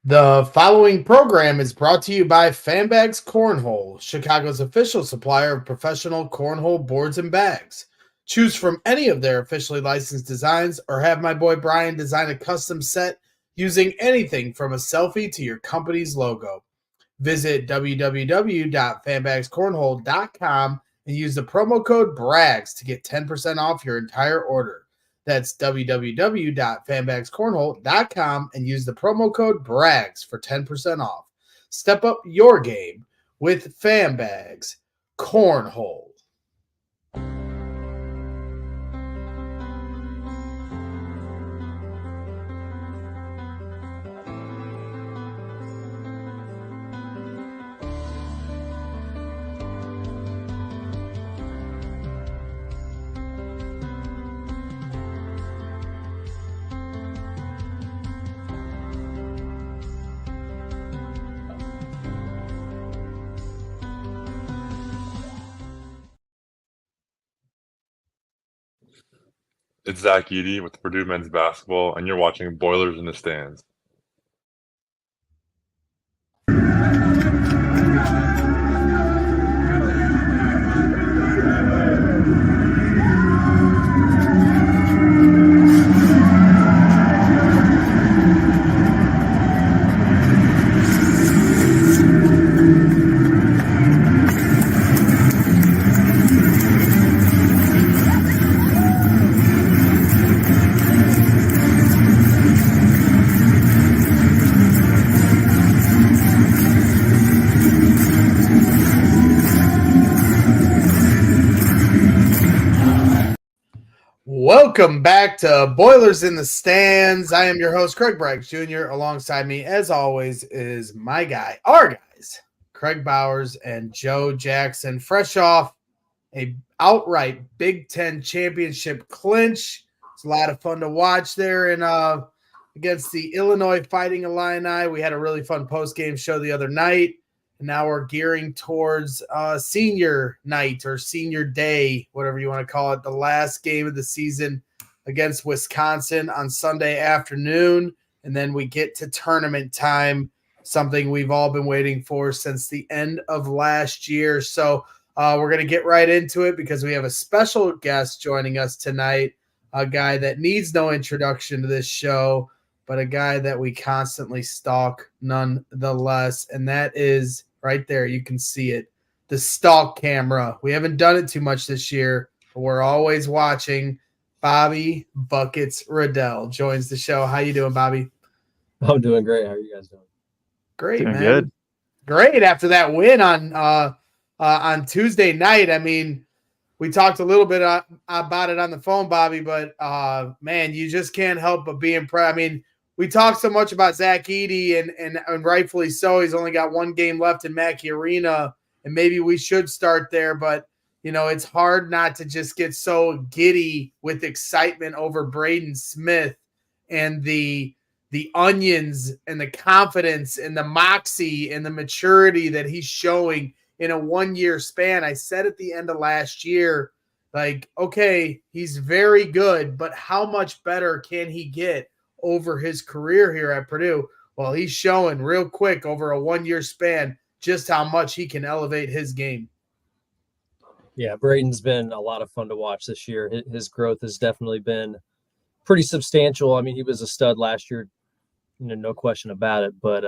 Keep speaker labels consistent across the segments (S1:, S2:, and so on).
S1: The following program is brought to you by Fanbags Cornhole, Chicago's official supplier of professional cornhole boards and bags. Choose from any of their officially licensed designs or have my boy Brian design a custom set using anything from a selfie to your company's logo. Visit www.fanbagscornhole.com and use the promo code BRAGS to get 10% off your entire order. That's www.fanbagscornhole.com and use the promo code BRAGS for 10% off. Step up your game with Fanbags Cornhole.
S2: It's Zach Eady with Purdue men's basketball, and you're watching Boilers in the Stands.
S1: Welcome back to Boilers in the Stands. I am your host, Craig Braggs Jr. Alongside me, as always, is my guy, our guys, Craig Bowers and Joe Jackson, fresh off a outright Big Ten championship clinch. It's a lot of fun to watch there and against the Illinois Fighting Illini. We had a really fun post-game show the other night. And now we're gearing towards senior night or senior day, whatever you want to call it, the last game of the season against Wisconsin on Sunday afternoon. And then we get to tournament time, something we've all been waiting for since the end of last year. So we're going to get right into it because we have a special guest joining us tonight, a guy that needs no introduction to this show, but a guy that we constantly stalk nonetheless, and that is right there. You can see it, the stalk camera. We haven't done it too much this year, but we're always watching. Bobby Buckets Riddell joins the show. How you doing, Bobby?
S3: I'm doing great. How are you guys doing?
S1: Great,
S4: doing
S1: man.
S4: Good.
S1: Great after that win on Tuesday night. I mean, we talked a little bit about it on the phone, Bobby, but man, you just can't help but be impressed. I mean, we talk so much about Zach Eady, and rightfully so. He's only got one game left in Mackey Arena, and maybe we should start there. But, you know, it's hard not to just get so giddy with excitement over Braden Smith and the onions and the confidence and the moxie and the maturity that he's showing in a 1-year span. I said at the end of last year, like, okay, he's very good, but how much better can he get over his career here at Purdue? Well, he's showing real quick over a 1-year span just how much he can elevate his game.
S3: Yeah, Braden's been a lot of fun to watch this year. His growth has definitely been pretty substantial. I mean, he was a stud last year, no question about it. But,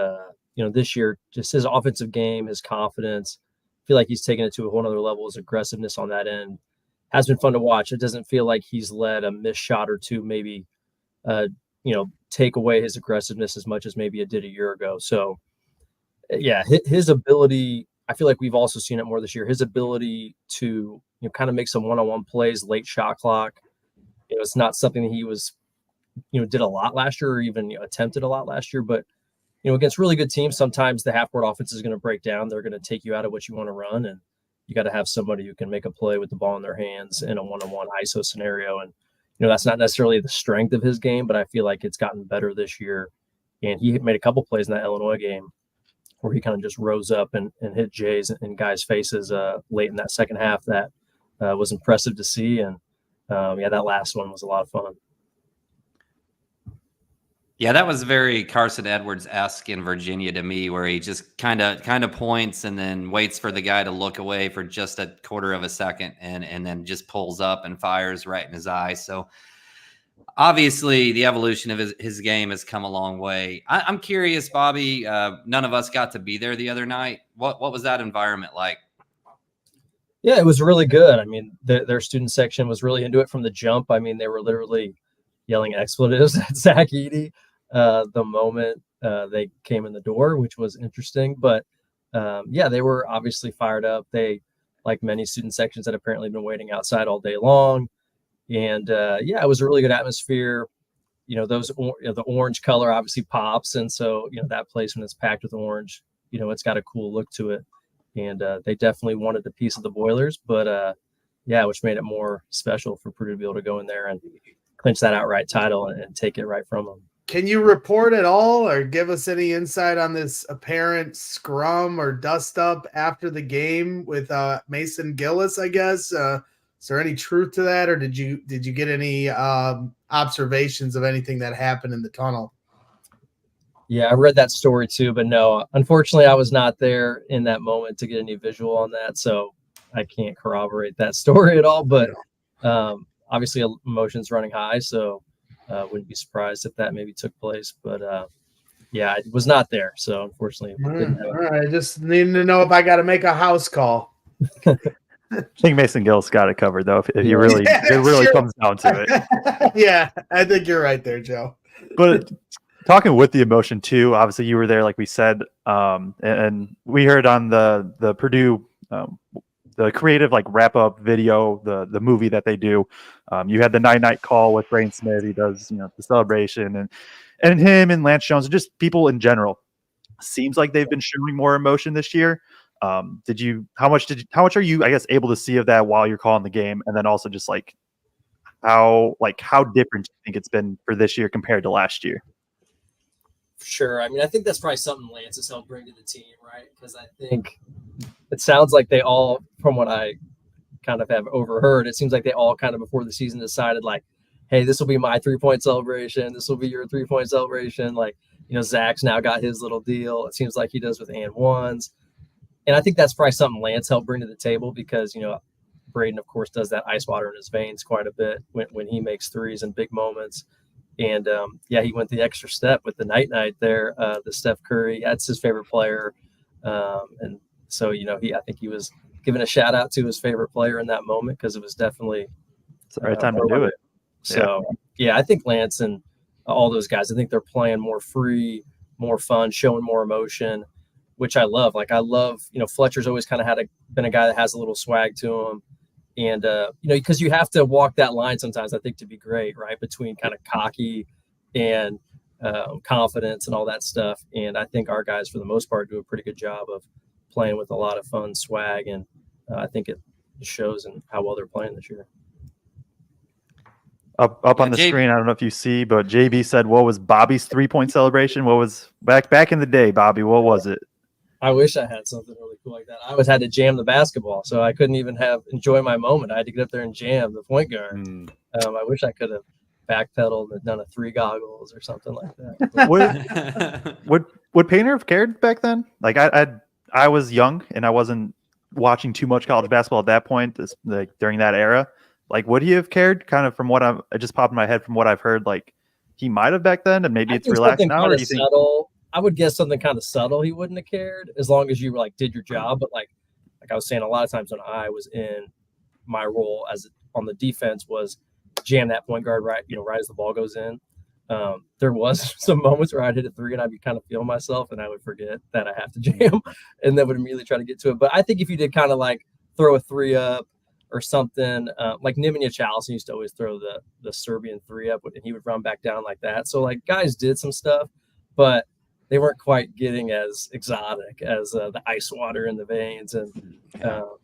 S3: this year, just his offensive game, his confidence, I feel like he's taken it to a whole other level. His aggressiveness on that end has been fun to watch. It doesn't feel like he's let a missed shot or two maybe take away his aggressiveness as much as maybe it did a year ago. So, yeah, his ability, I feel like we've also seen it more this year, his ability to, kind of make some one-on-one plays, late shot clock. It's not something that he was, did a lot last year or even attempted a lot last year. But, against really good teams, sometimes the half-court offense is going to break down. They're going to take you out of what you want to run, and you got to have somebody who can make a play with the ball in their hands in a one-on-one ISO scenario. And that's not necessarily the strength of his game, but I feel like it's gotten better this year. And he made a couple plays in that Illinois game where he kind of just rose up and hit Jays and guys' faces late in that second half. That was impressive to see. And that last one was a lot of fun.
S4: Yeah, that was very Carson Edwards-esque in Virginia to me, where he just kind of points and then waits for the guy to look away for just a quarter of a second and then just pulls up and fires right in his eye. So obviously the evolution of his game has come a long way. I'm curious, Bobby, none of us got to be there the other night. What was that environment like?
S3: Yeah, it was really good. I mean, their student section was really into it from the jump. I mean, they were literally yelling expletives at Zach Edey the moment they came in the door, which was interesting. But yeah, they were obviously fired up. They, like many student sections, had apparently been waiting outside all day long. And yeah, it was a really good atmosphere. You know, the orange color obviously pops. And so, you know, that place when it's packed with orange, you know, it's got a cool look to it. And they definitely wanted a piece of the Boilers, but yeah, which made it more special for Purdue to be able to go in there and clinch that outright title and take it right from them.
S1: Can you report at all or give us any insight on this apparent scrum or dust up after the game with Mason Gillis, I guess? Is there any truth to that, or did you get any observations of anything that happened in the tunnel?
S3: Yeah, I read that story too, but no, unfortunately I was not there in that moment to get any visual on that. So I can't corroborate that story at all, but obviously emotions running high. So wouldn't be surprised if that maybe took place, but yeah, I was not there. So unfortunately,
S1: all right. Just needing to know if I got to make a house call.
S5: I think Mason Gillis got it covered though. If you really, it really comes down to
S1: it. Yeah, I think you're right there, Joe.
S5: But talking with the emotion too, obviously you were there, like we said, and we heard on the Purdue, the creative like wrap up video, the movie that they do. You had the night call with Braden Smith. He does, you know, the celebration and him and Lance Jones and just people in general. Seems like they've been showing more emotion this year. How much are you, I guess, able to see of that while you're calling the game, and then also just like how different do you think it's been for this year compared to last year?
S3: Sure. I mean, I think that's probably something Lance has helped bring to the team, right? Because I think it sounds like they all, from what I kind of have overheard, it seems like they all kind of before the season decided like, hey, this will be my 3-point celebration. This will be your 3-point celebration. Like, you know, Zach's now got his little deal. It seems like he does with and ones. And I think that's probably something Lance helped bring to the table because, you know, Braden, of course, does that ice water in his veins quite a bit when he makes threes in big moments. And, yeah, he went the extra step with the night there, the Steph Curry. That's his favorite player. And so, you know, I think he was giving a shout out to his favorite player in that moment because it was definitely
S5: it's the right time to do it.
S3: So, yeah, I think Lance and all those guys, I think they're playing more free, more fun, showing more emotion, which I love. Like I love, you know, Fletcher's always kind of been a guy that has a little swag to him. And, you know, because you have to walk that line sometimes, I think, to be great, right, between kind of cocky and confidence and all that stuff. And I think our guys, for the most part, do a pretty good job of playing with a lot of fun swag. And I think it shows in how well they're playing this year.
S5: Up on the screen, I don't know if you see, but JB said, what was Bobby's 3-point celebration? What was back in the day, Bobby? What was it?
S3: I wish I had something really cool like that. I always had to jam the basketball, so I couldn't even enjoy my moment. I had to get up there and jam the point guard. I wish I could have backpedaled and done a 3 goggles or something like that.
S5: Would Painter have cared back then? Like I was young and I wasn't watching too much college basketball at that point. Like during that era, like would he have cared? Kind of from what it just popped in my head from what I've heard. Like he might have back then, and maybe it's relaxed now. Or do you think?
S3: I would guess something kind of subtle. He wouldn't have cared as long as you like did your job. But like I was saying, a lot of times when I was in my role as on the defense was jam that point guard right as the ball goes in. There was some moments where I'd hit a 3 and I'd be kind of feeling myself and I would forget that I have to jam and then would immediately try to get to it. But I think if you did kind of like throw a 3 up or something, like Nemanja Charleston used to always throw the Serbian 3 up and he would run back down like that. So like guys did some stuff, but they weren't quite getting as exotic as the ice water in the veins and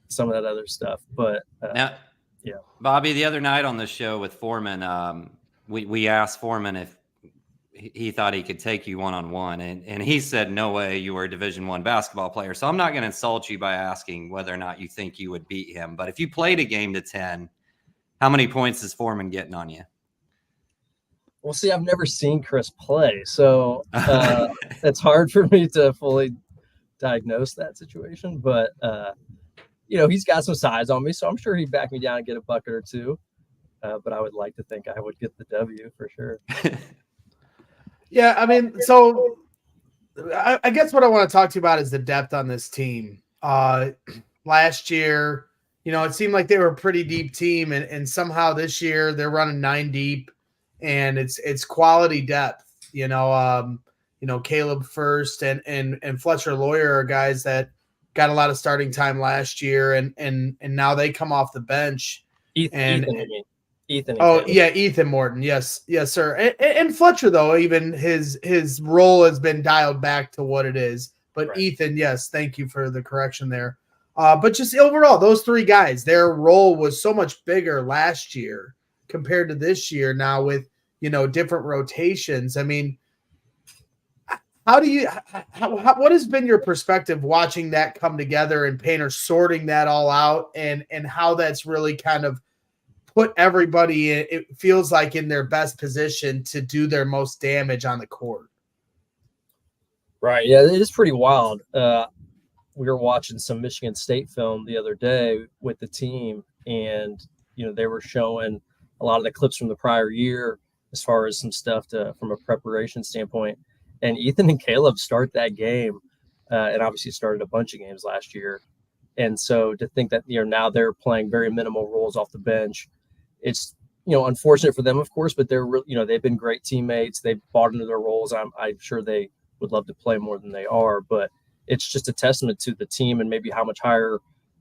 S3: some of that other stuff. But
S4: now, yeah, Bobby, the other night on the show with Foreman, we asked Foreman if he thought he could take you one-on-one, and he said, no way, you were a Division I basketball player. So I'm not going to insult you by asking whether or not you think you would beat him. But if you played a game to 10, how many points is Foreman getting on you?
S3: Well, see, I've never seen Chris play, so it's hard for me to fully diagnose that situation. But he's got some size on me, so I'm sure he'd back me down and get a bucket or two. But I would like to think I would get the W for sure.
S1: Yeah, I mean, so I guess what I want to talk to you about is the depth on this team. Last year, it seemed like they were a pretty deep team, and somehow this year they're running 9 deep, and it's quality depth. Caleb First and Fletcher Lawyer are guys that got a lot of starting time last year, and now they come off the bench.
S3: Ethan.
S1: Ethan Morton. Yes, sir. And Fletcher, though, even his role has been dialed back to what it is. But right. Ethan, yes, thank you for the correction there. But just overall, those 3 guys, their role was so much bigger last year compared to this year now with, different rotations. I mean, what has been your perspective watching that come together and Painter sorting that all out and how that's really kind of put everybody in, it feels like, in their best position to do their most damage on the court?
S3: Right. Yeah, it is pretty wild. We were watching some Michigan State film the other day with the team, and, they were showing a lot of the clips from the prior year as far as some stuff from a preparation standpoint. And Ethan and Caleb start that game, and obviously started a bunch of games last year. And so to think that, now they're playing very minimal roles off the bench, it's, unfortunate for them, of course, but they're really, they've been great teammates. They've bought into their roles. I'm sure they would love to play more than they are, but it's just a testament to the team and maybe how much higher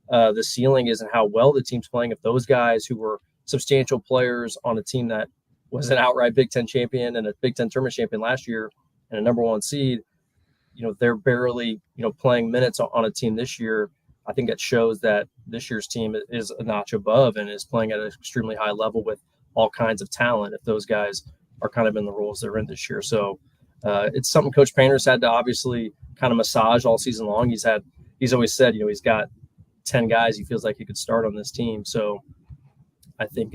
S3: the ceiling is and how well the team's playing. If those guys who were substantial players on a team that was an outright Big Ten champion and a Big Ten tournament champion last year and a number 1 seed, they're barely, playing minutes on a team this year. I think that shows that this year's team is a notch above and is playing at an extremely high level with all kinds of talent if those guys are kind of in the roles they're in this year. So it's something Coach Painter's had to obviously kind of massage all season long. He's always said, he's got 10 guys he feels like he could start on this team. So I think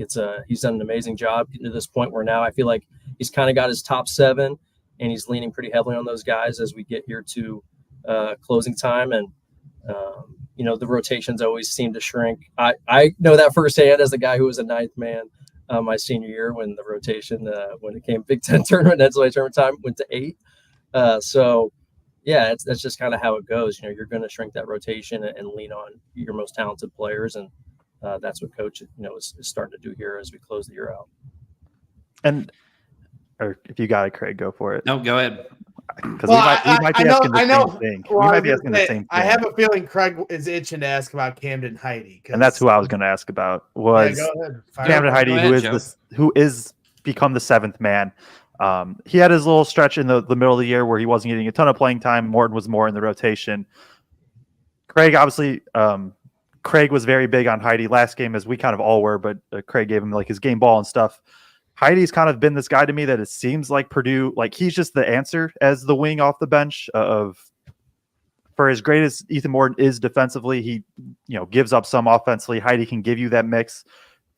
S3: he's done an amazing job getting to this point where now I feel like he's kind of got his top 7 and he's leaning pretty heavily on those guys as we get here to closing time. And, the rotations always seem to shrink. I know that firsthand as a guy who was a 9th man my senior year when the rotation, when it came Big Ten tournament, NCAA tournament time, went to 8. So, yeah, that's just kind of how it goes. You're going to shrink that rotation and lean on your most talented players. And that's what Coach, is starting to do here as we close the year out.
S5: And or if you got it, Craig, go for it.
S4: No, go ahead.
S5: Because we might be asking the same thing.
S1: Well,
S5: we might be asking the same thing.
S1: I have a feeling Craig is itching to ask about Camden Heidi.
S5: And that's who I was going to ask about was Camden Heidi, who is become the 7th man. He had his little stretch in the middle of the year where he wasn't getting a ton of playing time. Morton was more in the rotation. Craig, obviously, Craig was very big on Heidi last game, as we kind of all were, but Craig gave him like his game ball and stuff. Heidi's kind of been this guy to me that it seems like Purdue, like he's just the answer as the wing off the bench for as great as Ethan Morton is defensively, he, gives up some offensively. Heidi can give you that mix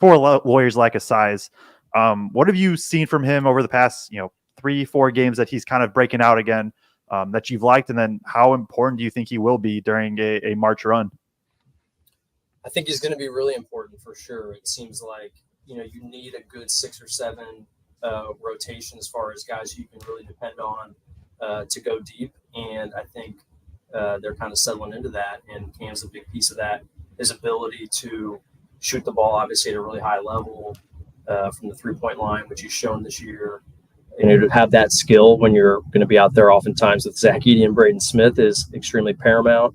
S5: for lawyers like a size. What have you seen from him over the past, 3-4 games that he's kind of breaking out again that you've liked? And then how important do you think he will be during a March run?
S3: I think he's going to be really important for sure. It seems like, you need a good 6 or 7 rotation as far as guys you can really depend on to go deep. And I think they're kind of settling into that. And Cam's a big piece of that. His ability to shoot the ball, obviously, at a really high level from the 3-point line, which he's shown this year. And to have that skill when you're going to be out there oftentimes with Zach Edey and Braden Smith is extremely paramount.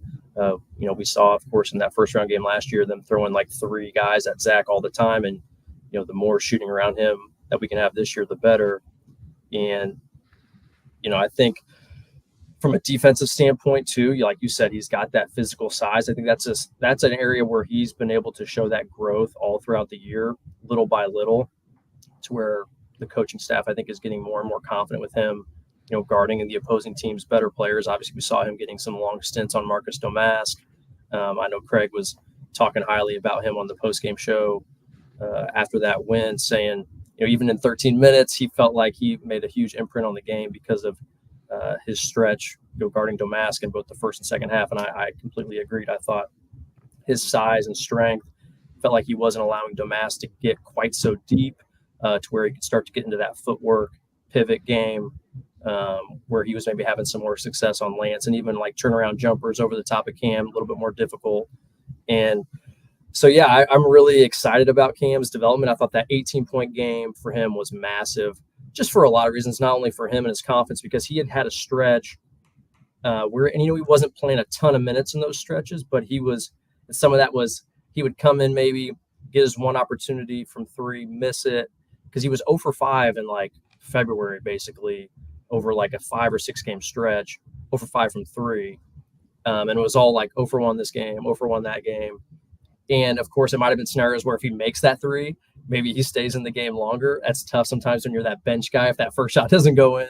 S3: We saw, of course, in that first round game last year, them throwing like 3 guys at Zach all the time. And, the more shooting around him that we can have this year, the better. And, I think from a defensive standpoint too, like you said, he's got that physical size. I think that's an area where he's been able to show that growth all throughout the year, little by little, to where the coaching staff, I think, is getting more and more confident with him, guarding in the opposing team's better players. Obviously, we saw him getting some long stints on Marcus Domask. I know Craig was talking highly about him on the postgame show after that win, saying, even in 13 minutes, he felt like he made a huge imprint on the game because of his stretch guarding Domask in both the first and second half. And I completely agreed. I thought his size and strength felt like he wasn't allowing Domask to get quite so deep to where he could start to get into that footwork pivot game where he was maybe having some more success on Lance, and even like turnaround jumpers over the top of Cam, a little bit more difficult. And so, yeah, I'm really excited about Cam's development. I thought that 18-point game for him was massive, just for a lot of reasons, not only for him and his confidence, because he had a stretch where, and he wasn't playing a ton of minutes in those stretches, but some of that was he would come in, maybe get his one opportunity from three, miss it, because he was 0 for 5 in like February, basically, over like a 5 or 6 game stretch, 0 for 5 from 3. And it was all like 0 for 1 this game, 0 for 1 that game. And of course, it might have been scenarios where if he makes that 3, maybe he stays in the game longer. That's tough sometimes when you're that bench guy. If that first shot doesn't go in,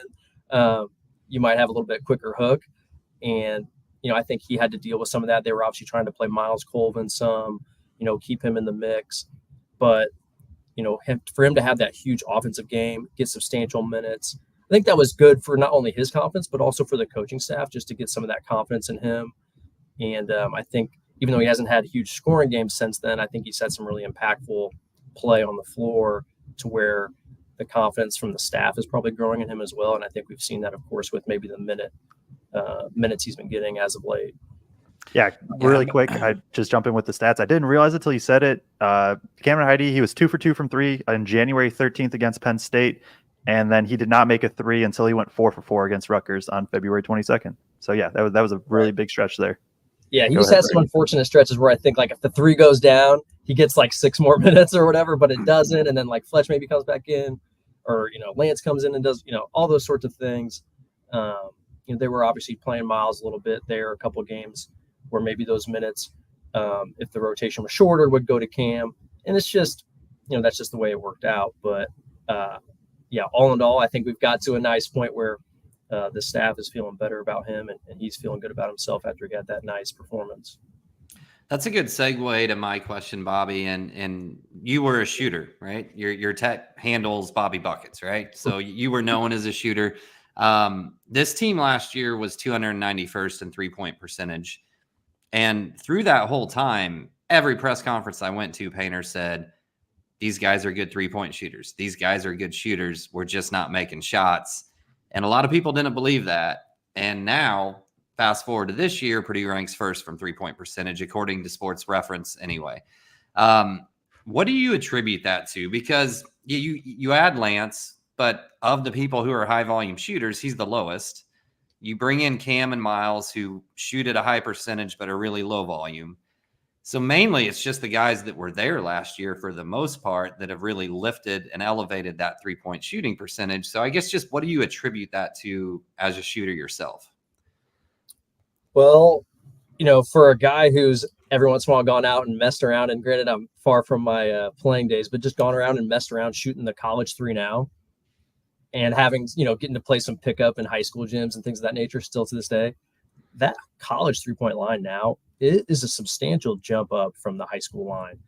S3: you might have a little bit quicker hook. And, I think he had to deal with some of that. They were obviously trying to play Miles Colvin some, keep him in the mix. But, for him to have that huge offensive game, get substantial minutes, I think that was good for not only his confidence, but also for the coaching staff, just to get some of that confidence in him. And I think even though he hasn't had huge scoring games since then, I think he's had some really impactful play on the floor to where the confidence from the staff is probably growing in him as well. And I think we've seen that, of course, with maybe the minutes he's been getting as of late.
S5: Yeah, really quick. I just jump in with the stats. I didn't realize it till you said it. Camden Heidi, he was 2 for 2 from 3 on January 13th against Penn State. And then he did not make a 3 until he went 4 for 4 against Rutgers on February 22nd. So yeah, that was a really big stretch there.
S3: Yeah, he just had some unfortunate stretches where I think like if the 3 goes down, he gets like 6 more minutes or whatever, but it doesn't. And then like Fletch maybe comes back in, or Lance comes in and does all those sorts of things. They were obviously playing Miles a little bit there, a couple of games where maybe those minutes, if the rotation was shorter, would go to Cam. And it's just, that's just the way it worked out. But yeah, all in all, I think we've got to a nice point where the staff is feeling better about him, and he's feeling good about himself after he got that nice performance.
S4: That's a good segue to my question, Bobby. And you were a shooter, right? Your tech handles Bobby Buckets, right? So you were known as a shooter. This team last year was 291st in 3-point percentage. And through that whole time, every press conference I went to, Painter said, these guys are good 3-point shooters. These guys are good shooters. We're just not making shots. And a lot of people didn't believe that. And now, fast forward to this year, Purdue ranks first from 3-point percentage, according to Sports Reference anyway. What do you attribute that to? Because you add Lance, but of the people who are high-volume shooters, he's the lowest. You bring in Cam and Miles, who shoot at a high percentage but are really low volume. So mainly it's just the guys that were there last year for the most part that have really lifted and elevated that 3-point shooting percentage. So I guess just what do you attribute that to as a shooter yourself?
S3: Well, for a guy who's every once in a while gone out and messed around, and granted I'm far from my playing days, but just gone around and messed around shooting the college 3 now, and having, getting to play some pickup in high school gyms and things of that nature still to this day, that college 3-point line now, it is a substantial jump up from the high school line.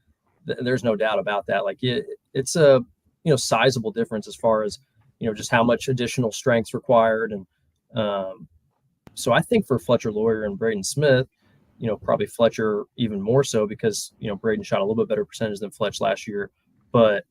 S3: There's no doubt about that. Like it's a, sizable difference as far as, just how much additional strength's required. And so I think for Fletcher Lawyer and Braden Smith, probably Fletcher even more so because, Braden shot a little bit better percentage than Fletch last year. But,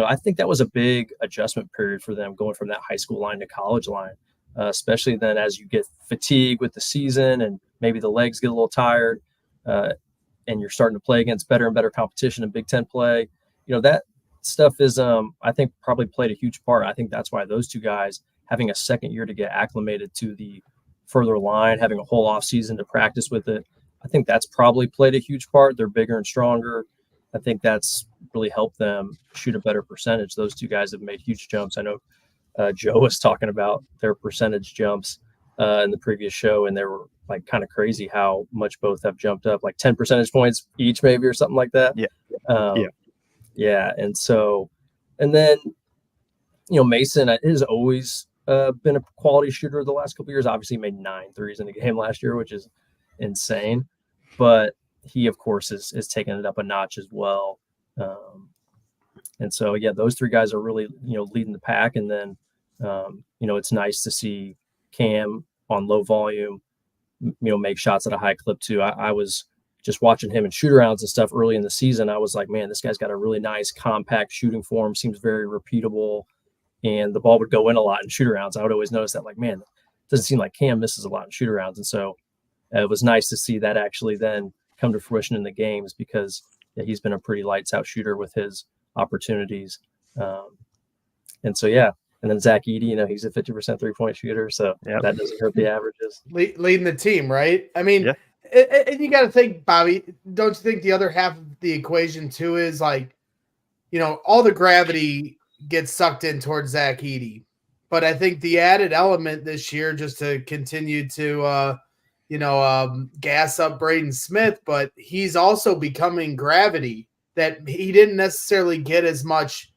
S3: I think that was a big adjustment period for them going from that high school line to college line, especially then as you get fatigued with the season and maybe the legs get a little tired and you're starting to play against better and better competition in Big Ten play. That stuff is, I think, probably played a huge part. I think that's why those two guys having a second year to get acclimated to the further line, having a whole off season to practice with it, I think that's probably played a huge part. They're bigger and stronger. I think that's really helped them shoot a better percentage. Those two guys have made huge jumps. I know Joe was talking about their percentage jumps in the previous show, and they were like kind of crazy how much both have jumped up, like 10 percentage points each maybe or something like that. Yeah. And so, and then, Mason has always been a quality shooter the last couple of years. Obviously made 9 threes in the game last year, which is insane, but he of course is taking it up a notch as well. And so, yeah, those three guys are really, leading the pack. And then, it's nice to see Cam on low volume, make shots at a high clip too. I was just watching him in shoot-arounds and stuff early in the season. I was like, man, this guy's got a really nice compact shooting form, seems very repeatable, and the ball would go in a lot in shoot-arounds. I would always notice that, like, man, it doesn't seem like Cam misses a lot in shoot-arounds. And so it was nice to see that actually then come to fruition in the games, because he's been a pretty lights-out shooter with his opportunities. And so, yeah. And then Zach Edey, he's a 50% three-point shooter, so that doesn't hurt the averages.
S1: Leading the team, right? I mean, and you got to think, Bobby, don't you think the other half of the equation too is like, all the gravity gets sucked in towards Zach Edey. But I think the added element this year, just to continue to, gas up Braden Smith, but he's also becoming gravity that he didn't necessarily get as much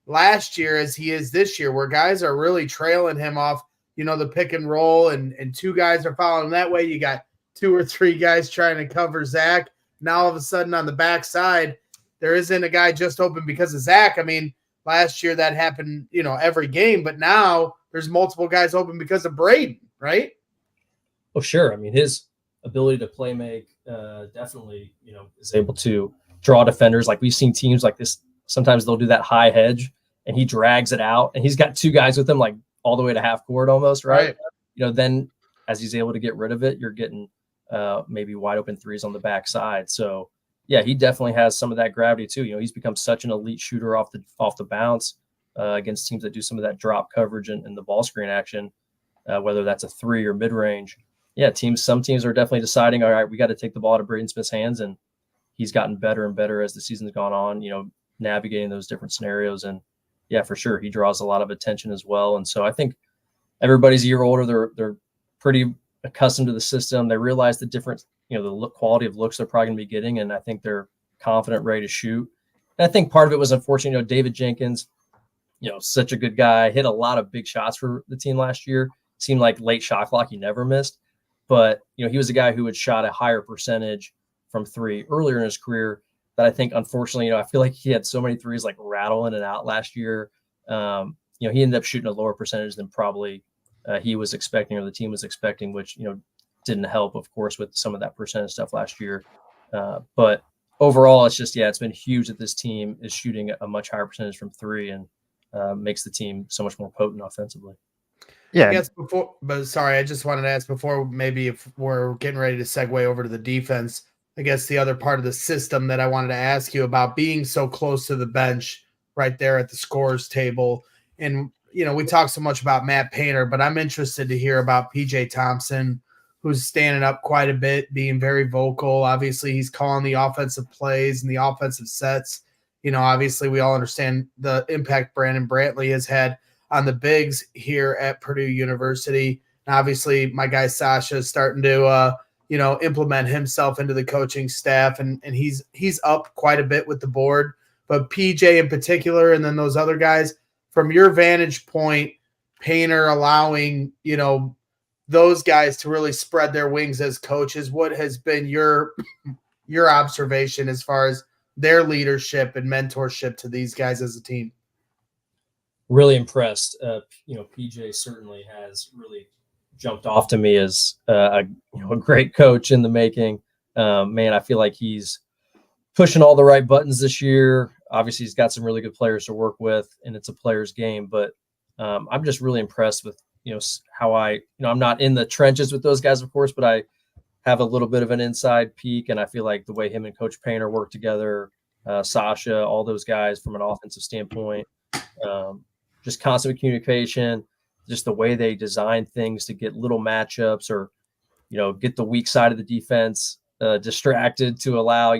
S1: last year as he is this year, where guys are really trailing him off, the pick and roll, and two guys are following that way. You got two or three guys trying to cover Zach. Now all of a sudden on the backside, there isn't a guy just open because of Zach. I mean, last year that happened, every game, but now there's multiple guys open because of Braden, right?
S3: Oh, sure. I mean, his ability to play make definitely, is able to draw defenders. Like, we've seen teams like this. Sometimes they'll do that high hedge and he drags it out, and he's got two guys with him, like all the way to half court almost, right? Then as he's able to get rid of it, you're getting maybe wide open threes on the backside. So yeah, he definitely has some of that gravity too. He's become such an elite shooter off the bounce against teams that do some of that drop coverage and the ball screen action, whether that's a three or mid range. Yeah, some teams are definitely deciding, all right, we got to take the ball out of Braden Smith's hands, and he's gotten better and better as the season's gone on. Navigating those different scenarios, and yeah, for sure, he draws a lot of attention as well. And so I think everybody's a year older. They're pretty accustomed to the system. They realize the different, the quality of looks they're probably going to be getting, and I think they're confident, ready to shoot. And I think part of it was unfortunate. David Jenkins, such a good guy, hit a lot of big shots for the team last year. Seemed like late shot clock, he never missed. But, he was a guy who had shot a higher percentage from three earlier in his career that I think, unfortunately, I feel like he had so many threes like rattle in and out last year. He ended up shooting a lower percentage than probably he was expecting, or the team was expecting, which, didn't help, of course, with some of that percentage stuff last year. But overall, it's just, it's been huge that this team is shooting a much higher percentage from three, and makes the team so much more potent offensively.
S1: Yeah. I guess I just wanted to ask before, maybe if we're getting ready to segue over to the defense, I guess the other part of the system that I wanted to ask you about, being so close to the bench right there at the scorers table. And, we talk so much about Matt Painter, but I'm interested to hear about PJ Thompson, who's standing up quite a bit, being very vocal. Obviously, he's calling the offensive plays and the offensive sets. Obviously, we all understand the impact Brandon Brantley has had on the bigs here at Purdue University. And obviously, my guy Sasha is starting to implement himself into the coaching staff, and he's up quite a bit with the board. But PJ in particular, and then those other guys, from your vantage point, Painter allowing, those guys to really spread their wings as coaches, what has been your observation as far as their leadership and mentorship to these guys as a team?
S3: Really impressed. PJ certainly has really jumped off to me as a great coach in the making. Man, I feel like he's pushing all the right buttons this year. Obviously, he's got some really good players to work with, and it's a player's game. But I'm just really impressed with how I'm not in the trenches with those guys, of course, but I have a little bit of an inside peek, and I feel like the way him and Coach Painter work together, Sasha, all those guys from an offensive standpoint, just constant communication, just the way they design things to get little matchups or, get the weak side of the defense distracted to allow,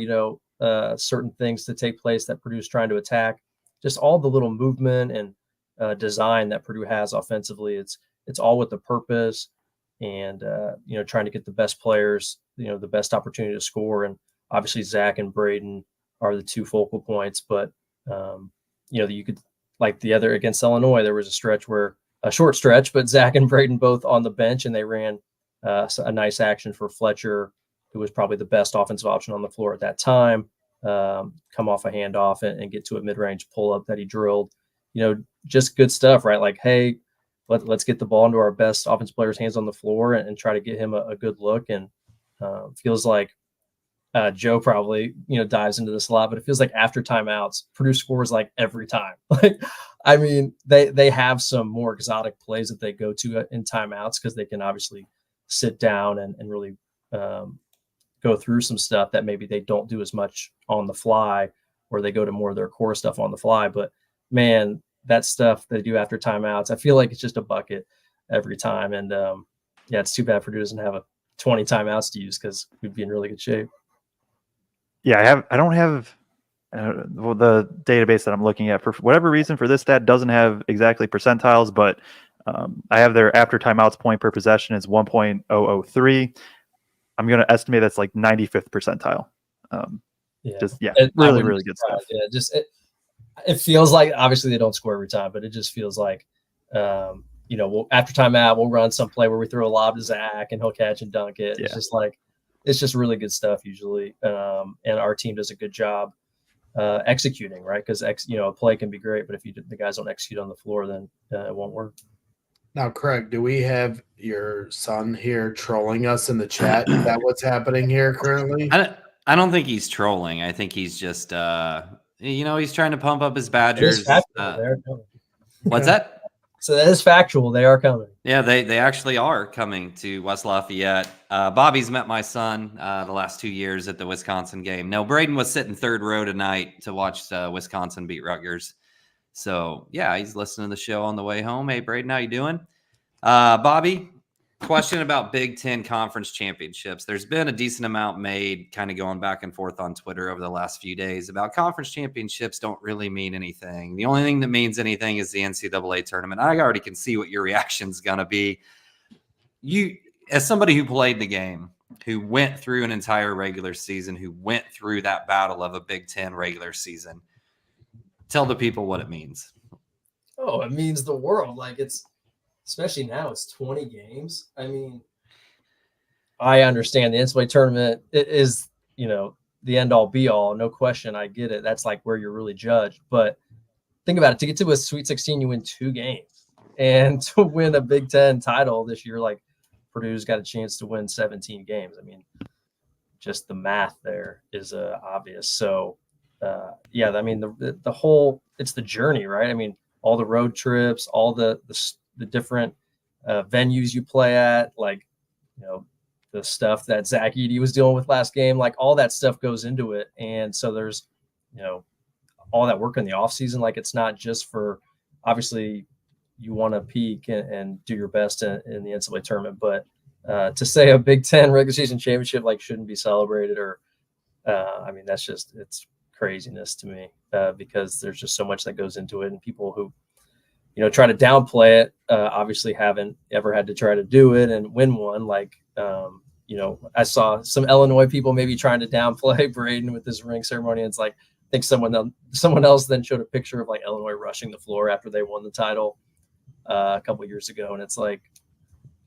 S3: certain things to take place that Purdue's trying to attack. Just all the little movement and design that Purdue has offensively. It's all with the purpose and, trying to get the best players, the best opportunity to score. And obviously Zach and Braden are the two focal points, but, you could, like the other against Illinois, there was a short stretch, but Zach and Braden both on the bench, and they ran a nice action for Fletcher, who was probably the best offensive option on the floor at that time. come off a handoff and get to a mid-range pull-up that he drilled. Just good stuff, right? Like, hey, let's get the ball into our best offensive player's hands on the floor and try to get him a good look. And feels like Joe probably, dives into this a lot, but it feels like after timeouts, Purdue scores like every time. Like, I mean, they have some more exotic plays that they go to in timeouts because they can obviously sit down and really go through some stuff that maybe they don't do as much on the fly, or they go to more of their core stuff on the fly. But man, that stuff they do after timeouts, I feel like it's just a bucket every time. And it's too bad Purdue doesn't have 20 timeouts to use, because we'd be in really good shape.
S5: Yeah, I don't have the database that I'm looking at for whatever reason for this stat doesn't have exactly percentiles, but I have their after timeouts point per possession is 1.003. I'm going to estimate that's like 95th percentile. Really, really good stuff.
S3: Yeah, it feels like, obviously they don't score every time, but it just feels like, after timeout, we'll run some play where we throw a lob to Zach and he'll catch and dunk it.
S5: Yeah.
S3: It's just really good stuff usually. And our team does a good job executing, right? Because a play can be great, but if the guys don't execute on the floor, then it won't work.
S1: Now, Craig, do we have your son here trolling us in the chat? Is that what's happening here currently?
S4: I don't think he's trolling. I think he's just, he's trying to pump up his Badgers. What's that?
S3: So that is factual. They are coming.
S4: Yeah, they actually are coming to West Lafayette. Bobby's met my son the last 2 years at the Wisconsin game. No, Braden was sitting third row tonight to watch Wisconsin beat Rutgers. So, yeah, he's listening to the show on the way home. Hey, Braden, how you doing? Bobby, question about Big Ten Conference Championships. There's been a decent amount made kind of going back and forth on Twitter over the last few days about conference championships don't really mean anything. The only thing that means anything is the NCAA tournament. I already can see what your reaction's going to be. You, as somebody who played the game, who went through an entire regular season, who went through that battle of a Big Ten regular season, tell the people what it means.
S3: Oh, it means the world. Like, especially now, it's 20 games. I mean, I understand the NCAA tournament is, the end all be all. No question. I get it. That's like where you're really judged. But think about it. To get to a Sweet 16, you win 2 games. And to win a Big Ten title this year, like, Purdue's got a chance to win 17 games. I mean, just the math there is obvious. So, I mean, the whole, it's the journey, right? I mean, all the road trips, all the different venues you play at, like, the stuff that Zach Edey was dealing with last game, like all that stuff goes into it. And so there's, all that work in the off season. Like, it's not just for, obviously you want to peak and do your best in the NCAA tournament, but to say a Big Ten regular season championship, like, shouldn't be celebrated or, I mean, that's just, it's craziness to me because there's just so much that goes into it, and people who try to downplay it obviously haven't ever had to try to do it and win one. Like I saw some Illinois people maybe trying to downplay Braden with this ring ceremony, and it's like, I think someone else then showed a picture of like Illinois rushing the floor after they won the title a couple of years ago, and it's like,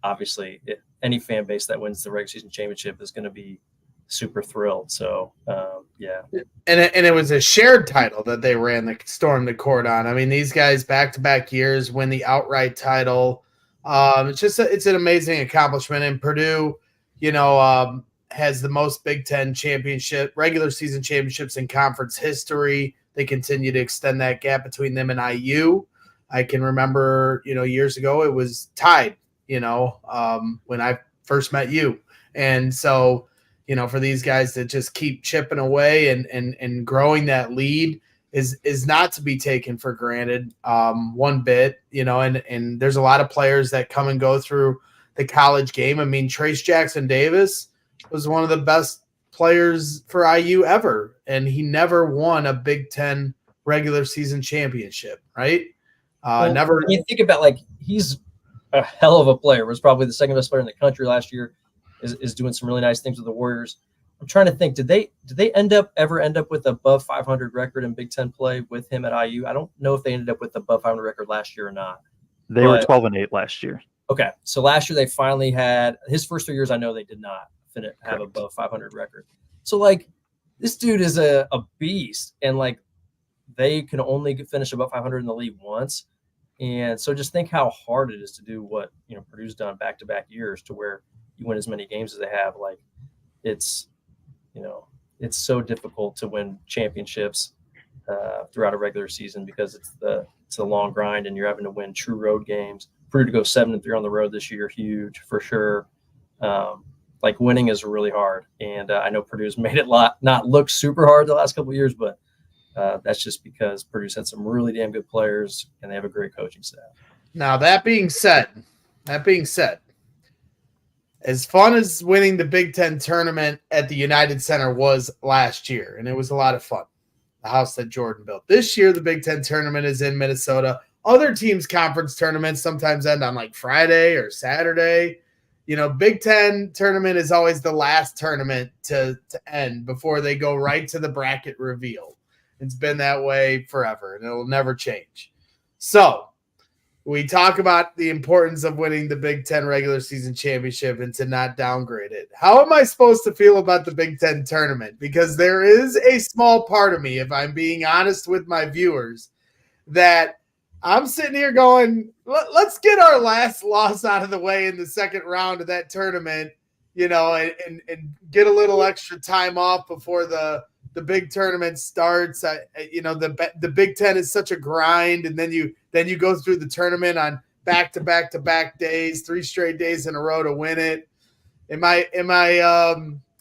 S3: obviously any fan base that wins the regular season championship is going to be super thrilled. So
S1: and it was a shared title that they stormed the court on. I mean, these guys back-to-back years win the outright title. It's an amazing accomplishment. And Purdue has the most Big Ten regular season championships in conference history. They continue to extend that gap between them and IU. I can remember years ago it was tied when I first met you. And so for these guys to just keep chipping away and growing that lead is not to be taken for granted one bit, and there's a lot of players that come and go through the college game. I mean, Trace Jackson Davis was one of the best players for IU ever, and he never won a Big Ten regular season championship, right? Never.
S3: When you think about, like, he's a hell of a player, was probably the second best player in the country last year. Is doing some really nice things with the Warriors. I'm trying to think, did they ever end up with above 500 record in Big Ten play with him at IU? I don't know if they ended up with above 500 record last year or not.
S5: They were 12-8 last year.
S3: Okay, so last year they finally had his first 3 years. I know they did not have above 500 record. So, like, this dude is a beast, and like they can only finish above 500 in the league once. And so just think how hard it is to do what, Purdue's done back-to-back years to where you win as many games as they have. Like it's so difficult to win championships throughout a regular season because it's a long grind and you're having to win true road games. Purdue to go 7-3 on the road this year, huge for sure. Like winning is really hard. And I know Purdue's made it not look super hard the last couple of years, but that's just because Purdue's had some really damn good players and they have a great coaching staff.
S1: Now, that being said, as fun as winning the Big Ten tournament at the United Center was last year, and it was a lot of fun, the house that Jordan built. This year, the Big Ten tournament is in Minnesota. Other teams' conference tournaments sometimes end on like Friday or Saturday. Big Ten tournament is always the last tournament to end before they go right to the bracket reveal. It's been that way forever, and it'll never change. So we talk about the importance of winning the Big Ten regular season championship and to not downgrade it. How am I supposed to feel about the Big Ten tournament? Because there is a small part of me, if I'm being honest with my viewers, that I'm sitting here going, let's get our last loss out of the way in the second round of that tournament, and get a little extra time off before the big tournament starts. The Big Ten is such a grind, and then you go through the tournament on back-to-back days, 3 straight days in a row to win it.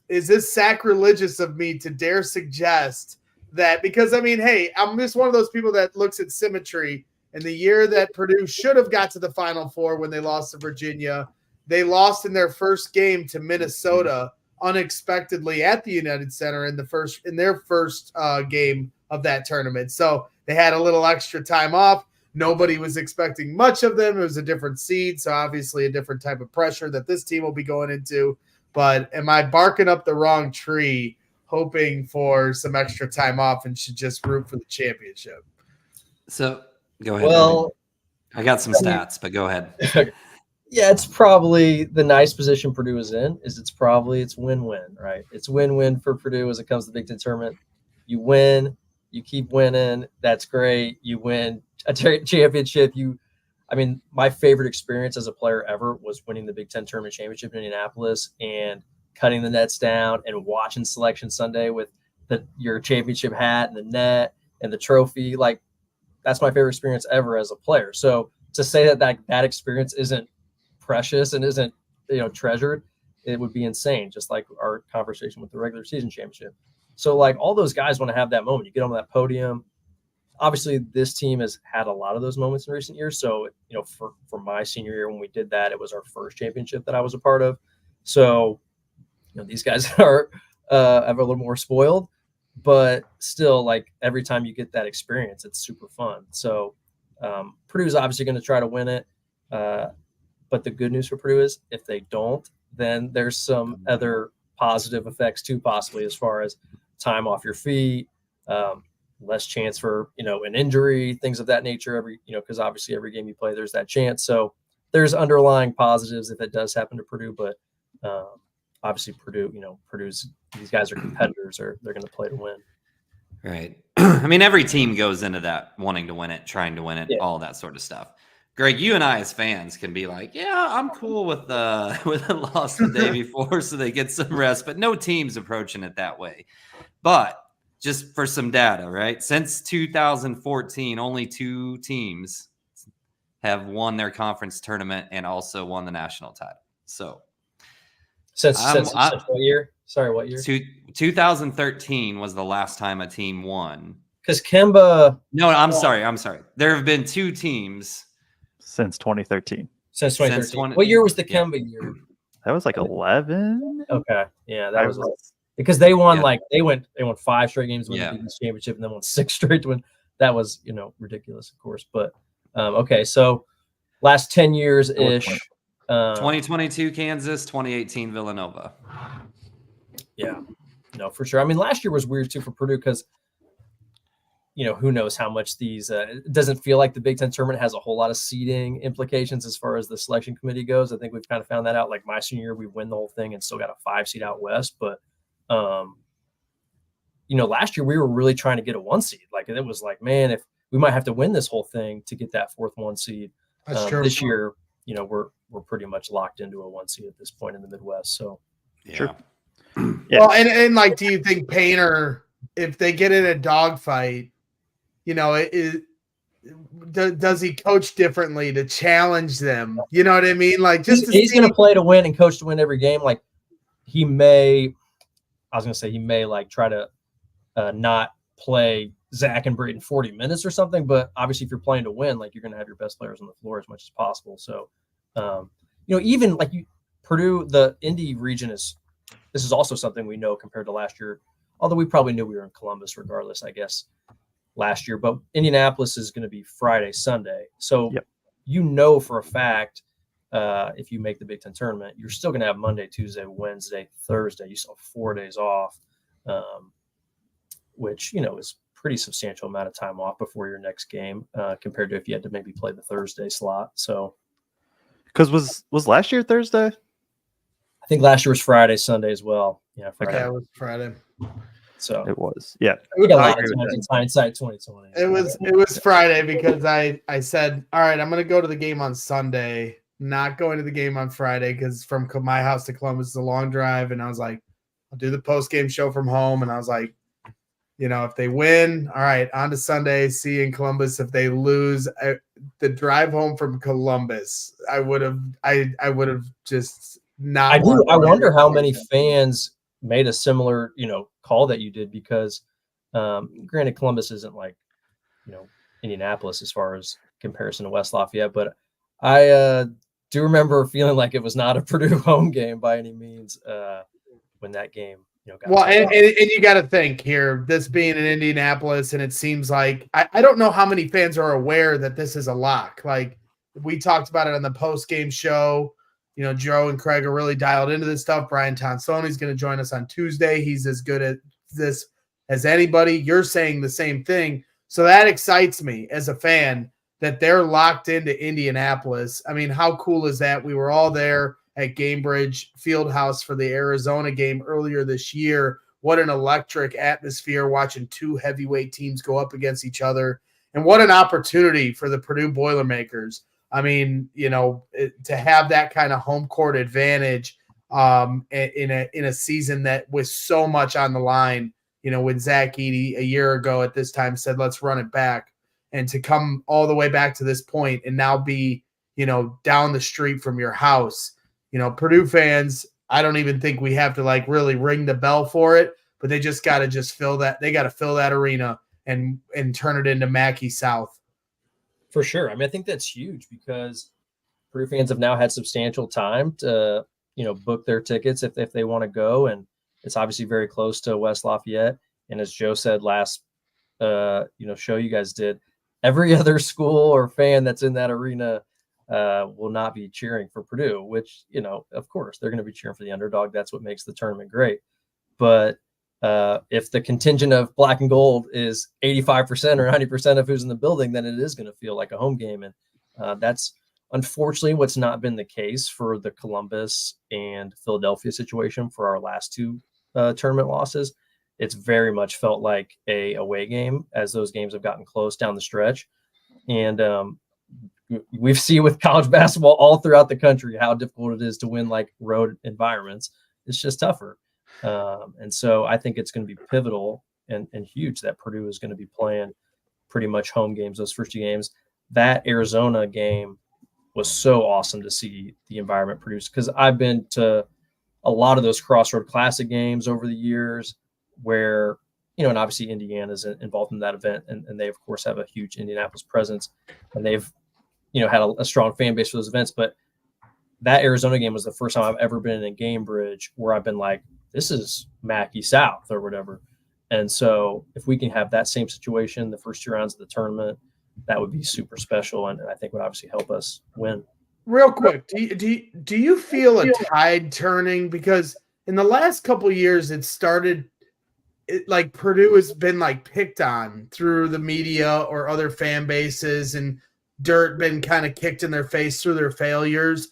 S1: Is this sacrilegious of me to dare suggest that? Because hey, I'm just one of those people that looks at symmetry. In the year that Purdue should have got to the Final Four when they lost to Virginia, they lost in their first game to Minnesota unexpectedly at the United Center in their first game of that tournament. So they had a little extra time off. Nobody was expecting much of them. It was a different seed, so obviously a different type of pressure that this team will be going into. But am I barking up the wrong tree, hoping for some extra time off and should just root for the championship?
S4: So go ahead.
S3: Well,
S4: I got some stats, but go ahead.
S3: Yeah, it's probably the nice position Purdue is in. It's win-win, right? It's win-win for Purdue as it comes to the Big Ten tournament. You win, you keep winning. That's great. You win a championship. My favorite experience as a player ever was winning the Big Ten tournament championship in Indianapolis and cutting the nets down and watching Selection Sunday with your championship hat and the net and the trophy. Like, that's my favorite experience ever as a player. So to say that experience isn't precious and isn't treasured, it would be insane, just like our conversation with the regular season championship. So like all those guys want to have that moment. You get on that podium. Obviously this team has had a lot of those moments in recent years. So for my senior year when we did that, it was our first championship that I was a part of. So these guys are have a little more spoiled, but still, like, every time you get that experience, it's super fun. So Purdue's obviously going to try to win it. But the good news for Purdue is if they don't, then there's some other positive effects too, possibly, as far as time off your feet, less chance for, an injury, things of that nature, because obviously every game you play, there's that chance. So there's underlying positives if it does happen to Purdue, but obviously Purdue's, these guys are competitors, they're going to play to win.
S4: Right. Every team goes into that wanting to win it, trying to win it, all that sort of stuff. Greg, you and I as fans can be like, yeah, I'm cool with the loss the day before so they get some rest, but no team's approaching it that way. But just for some data, right? Since 2014, only 2 teams have won their conference tournament and also won the national title. So
S3: since what year? Sorry, what year?
S4: 2013 was the last time a team won.
S3: Because Kemba.
S4: No, I'm sorry. There have been 2 teams
S5: since 2013.
S3: Since 2013. What year was the Kemba year?
S5: That was like 11.
S3: Okay, yeah, that was because they won they won 5 straight games to win the Big East championship and then won 6 straight to win. That was ridiculous, of course. But okay, so last 10 years ish.
S4: 2022 Kansas, 2018 Villanova.
S3: Yeah, no, for sure. Last year was weird too for Purdue because who knows how much these it doesn't feel like the Big Ten tournament has a whole lot of seeding implications as far as the selection committee goes. I think we've kind of found that out. Like my senior year, we win the whole thing and still got a 5 seed out west. But last year we were really trying to get a 1 seed. Like, it was like, man, if we might have to win this whole thing to get that 4th 1 seed.
S1: That's true.
S3: This year, we're pretty much locked into a 1 seed at this point in the Midwest. So,
S4: Yeah.
S5: Sure.
S1: Well, and like, do you think Painter, if they get in a dogfight, does he coach differently to challenge them? You know what I mean? Like, just
S3: he's going to play to win and coach to win every game. Like, he may like try to not play Zach and Braden 40 minutes or something, but obviously if you're playing to win, like, you're going to have your best players on the floor as much as possible. So, even like Purdue, the Indy region this is also something we know compared to last year, although we probably knew we were in Columbus regardless, I guess, last year. But Indianapolis is going to be Friday, Sunday. So, for a fact, if you make the Big Ten tournament, you're still going to have Monday, Tuesday, Wednesday, Thursday. You still have 4 days off, which, is pretty substantial amount of time off before your next game compared to if you had to maybe play the Thursday slot. So,
S5: because was last year Thursday?
S3: I think last year was Friday, Sunday as well. Yeah, Friday.
S1: Yeah, it was Friday.
S3: So
S5: It was. Yeah.
S3: we got a lot of times in hindsight 2020.
S1: It was Friday because I said, all right, I'm going to go to the game on Sunday, not going to the game on Friday because from my house to Columbus is a long drive. And I was like, I'll do the post-game show from home. And I was like, if they win, all right, on to Sunday, see you in Columbus. If they lose, the drive home from Columbus, I would have just not.
S3: I wonder how many fans made a similar, call that you did because, granted, Columbus isn't like, Indianapolis as far as comparison to West Lafayette, but I do remember feeling like it was not a Purdue home game by any means when that game.
S1: And you got to think here, this being in Indianapolis, and it seems like I don't know how many fans are aware that this is a lock. Like, we talked about it on the post-game show. Joe and Craig are really dialed into this stuff. Brian Tonsoni's going to join us on Tuesday. He's as good at this as anybody. You're saying the same thing. So that excites me as a fan that they're locked into Indianapolis. I mean, how cool is that? We were all there at Gamebridge Fieldhouse for the Arizona game earlier this year. What an electric atmosphere watching 2 heavyweight teams go up against each other. And what an opportunity for the Purdue Boilermakers. I mean, to have that kind of home court advantage in a season that was so much on the line, when Zach Edey a year ago at this time said, let's run it back, and to come all the way back to this point and now be, down the street from your house. Purdue fans, I don't even think we have to like really ring the bell for it, but they just got to fill that. They got to fill that arena and turn it into Mackey South.
S3: For sure. I mean, I think that's huge because Purdue fans have now had substantial time to, book their tickets if they want to go. And it's obviously very close to West Lafayette. And as Joe said last, show you guys did, every other school or fan that's in that arena will not be cheering for Purdue, which, of course, they're going to be cheering for the underdog. That's what makes the tournament great. But if the contingent of black and gold is 85% or 90% of who's in the building, then it is going to feel like a home game. And that's unfortunately what's not been the case for the Columbus and Philadelphia situation for our last 2 tournament losses. It's very much felt like a away game as those games have gotten close down the stretch. And we've seen with college basketball all throughout the country how difficult it is to win like road environments. It's just tougher. And so I think it's going to be pivotal and huge that Purdue is going to be playing pretty much home games, those first 2 games. That Arizona game was so awesome to see the environment produced because I've been to a lot of those Crossroad Classic games over the years where, and obviously Indiana's involved in that event. And they, of course, have a huge Indianapolis presence. And they've, had a strong fan base for those events. But that Arizona game was the first time I've ever been in Gamebridge where I've been like, this is Mackey South or whatever. And so if we can have that same situation the first 2 rounds of the tournament, that would be super special. And I think would obviously help us win.
S1: Real quick, do you feel a tide turning? Because in the last couple of years, it started like Purdue has been like picked on through the media or other fan bases, and dirt been kind of kicked in their face through their failures.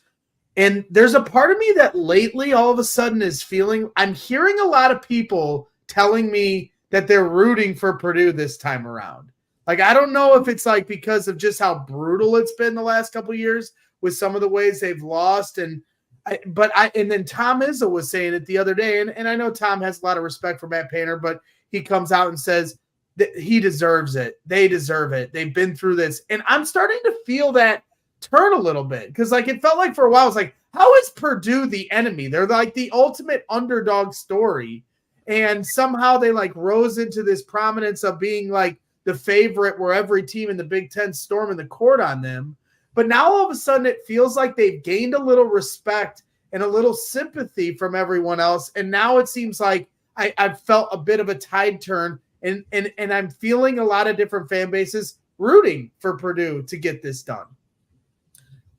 S1: And there's a part of me that lately all of a sudden is feeling, I'm hearing a lot of people telling me that they're rooting for Purdue this time around. Like, I don't know if it's like because of just how brutal it's been the last couple of years with some of the ways they've lost. And then Tom Izzo was saying it the other day, and I know Tom has a lot of respect for Matt Painter, but he comes out and says that he deserves it. They deserve it. They've been through this. And I'm starting to feel that turn a little bit because, like, it felt like for a while, it's like, how is Purdue the enemy? They're like the ultimate underdog story. And somehow they like rose into this prominence of being like the favorite where every team in the Big Ten storming the court on them. But now all of a sudden it feels like they've gained a little respect and a little sympathy from everyone else. And now it seems like I've felt a bit of a tide turn and I'm feeling a lot of different fan bases rooting for Purdue to get this done.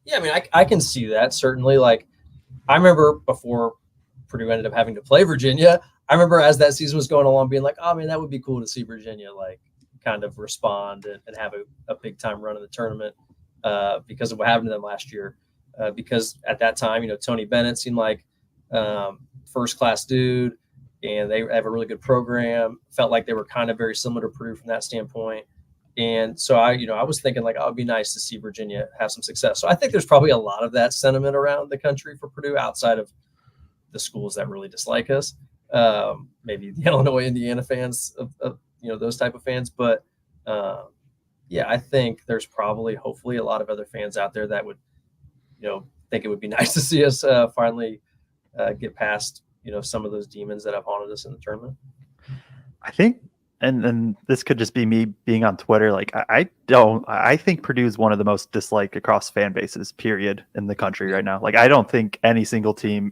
S3: Yeah, I mean, I can see that certainly. Like, I remember before Purdue ended up having to play Virginia, I remember as that season was going along being like, oh, man, that would be cool to see Virginia, like, kind of respond and have a big-time run in the tournament because of what happened to them last year. Because at that time, Tony Bennett seemed like first-class dude, and they have a really good program. Felt like they were kind of very similar to Purdue from that standpoint. And so I was thinking like, oh, it'd be nice to see Virginia have some success. So I think there's probably a lot of that sentiment around the country for Purdue outside of the schools that really dislike us. Maybe the Illinois, Indiana fans of those type of fans. But yeah, I think there's probably hopefully a lot of other fans out there that would, think it would be nice to see us finally get past, some of those demons that have haunted us in the tournament.
S5: I think, and this could just be me being on Twitter. Like, I think Purdue is one of the most disliked across fan bases, period, in the country right now. Like, I don't think any single team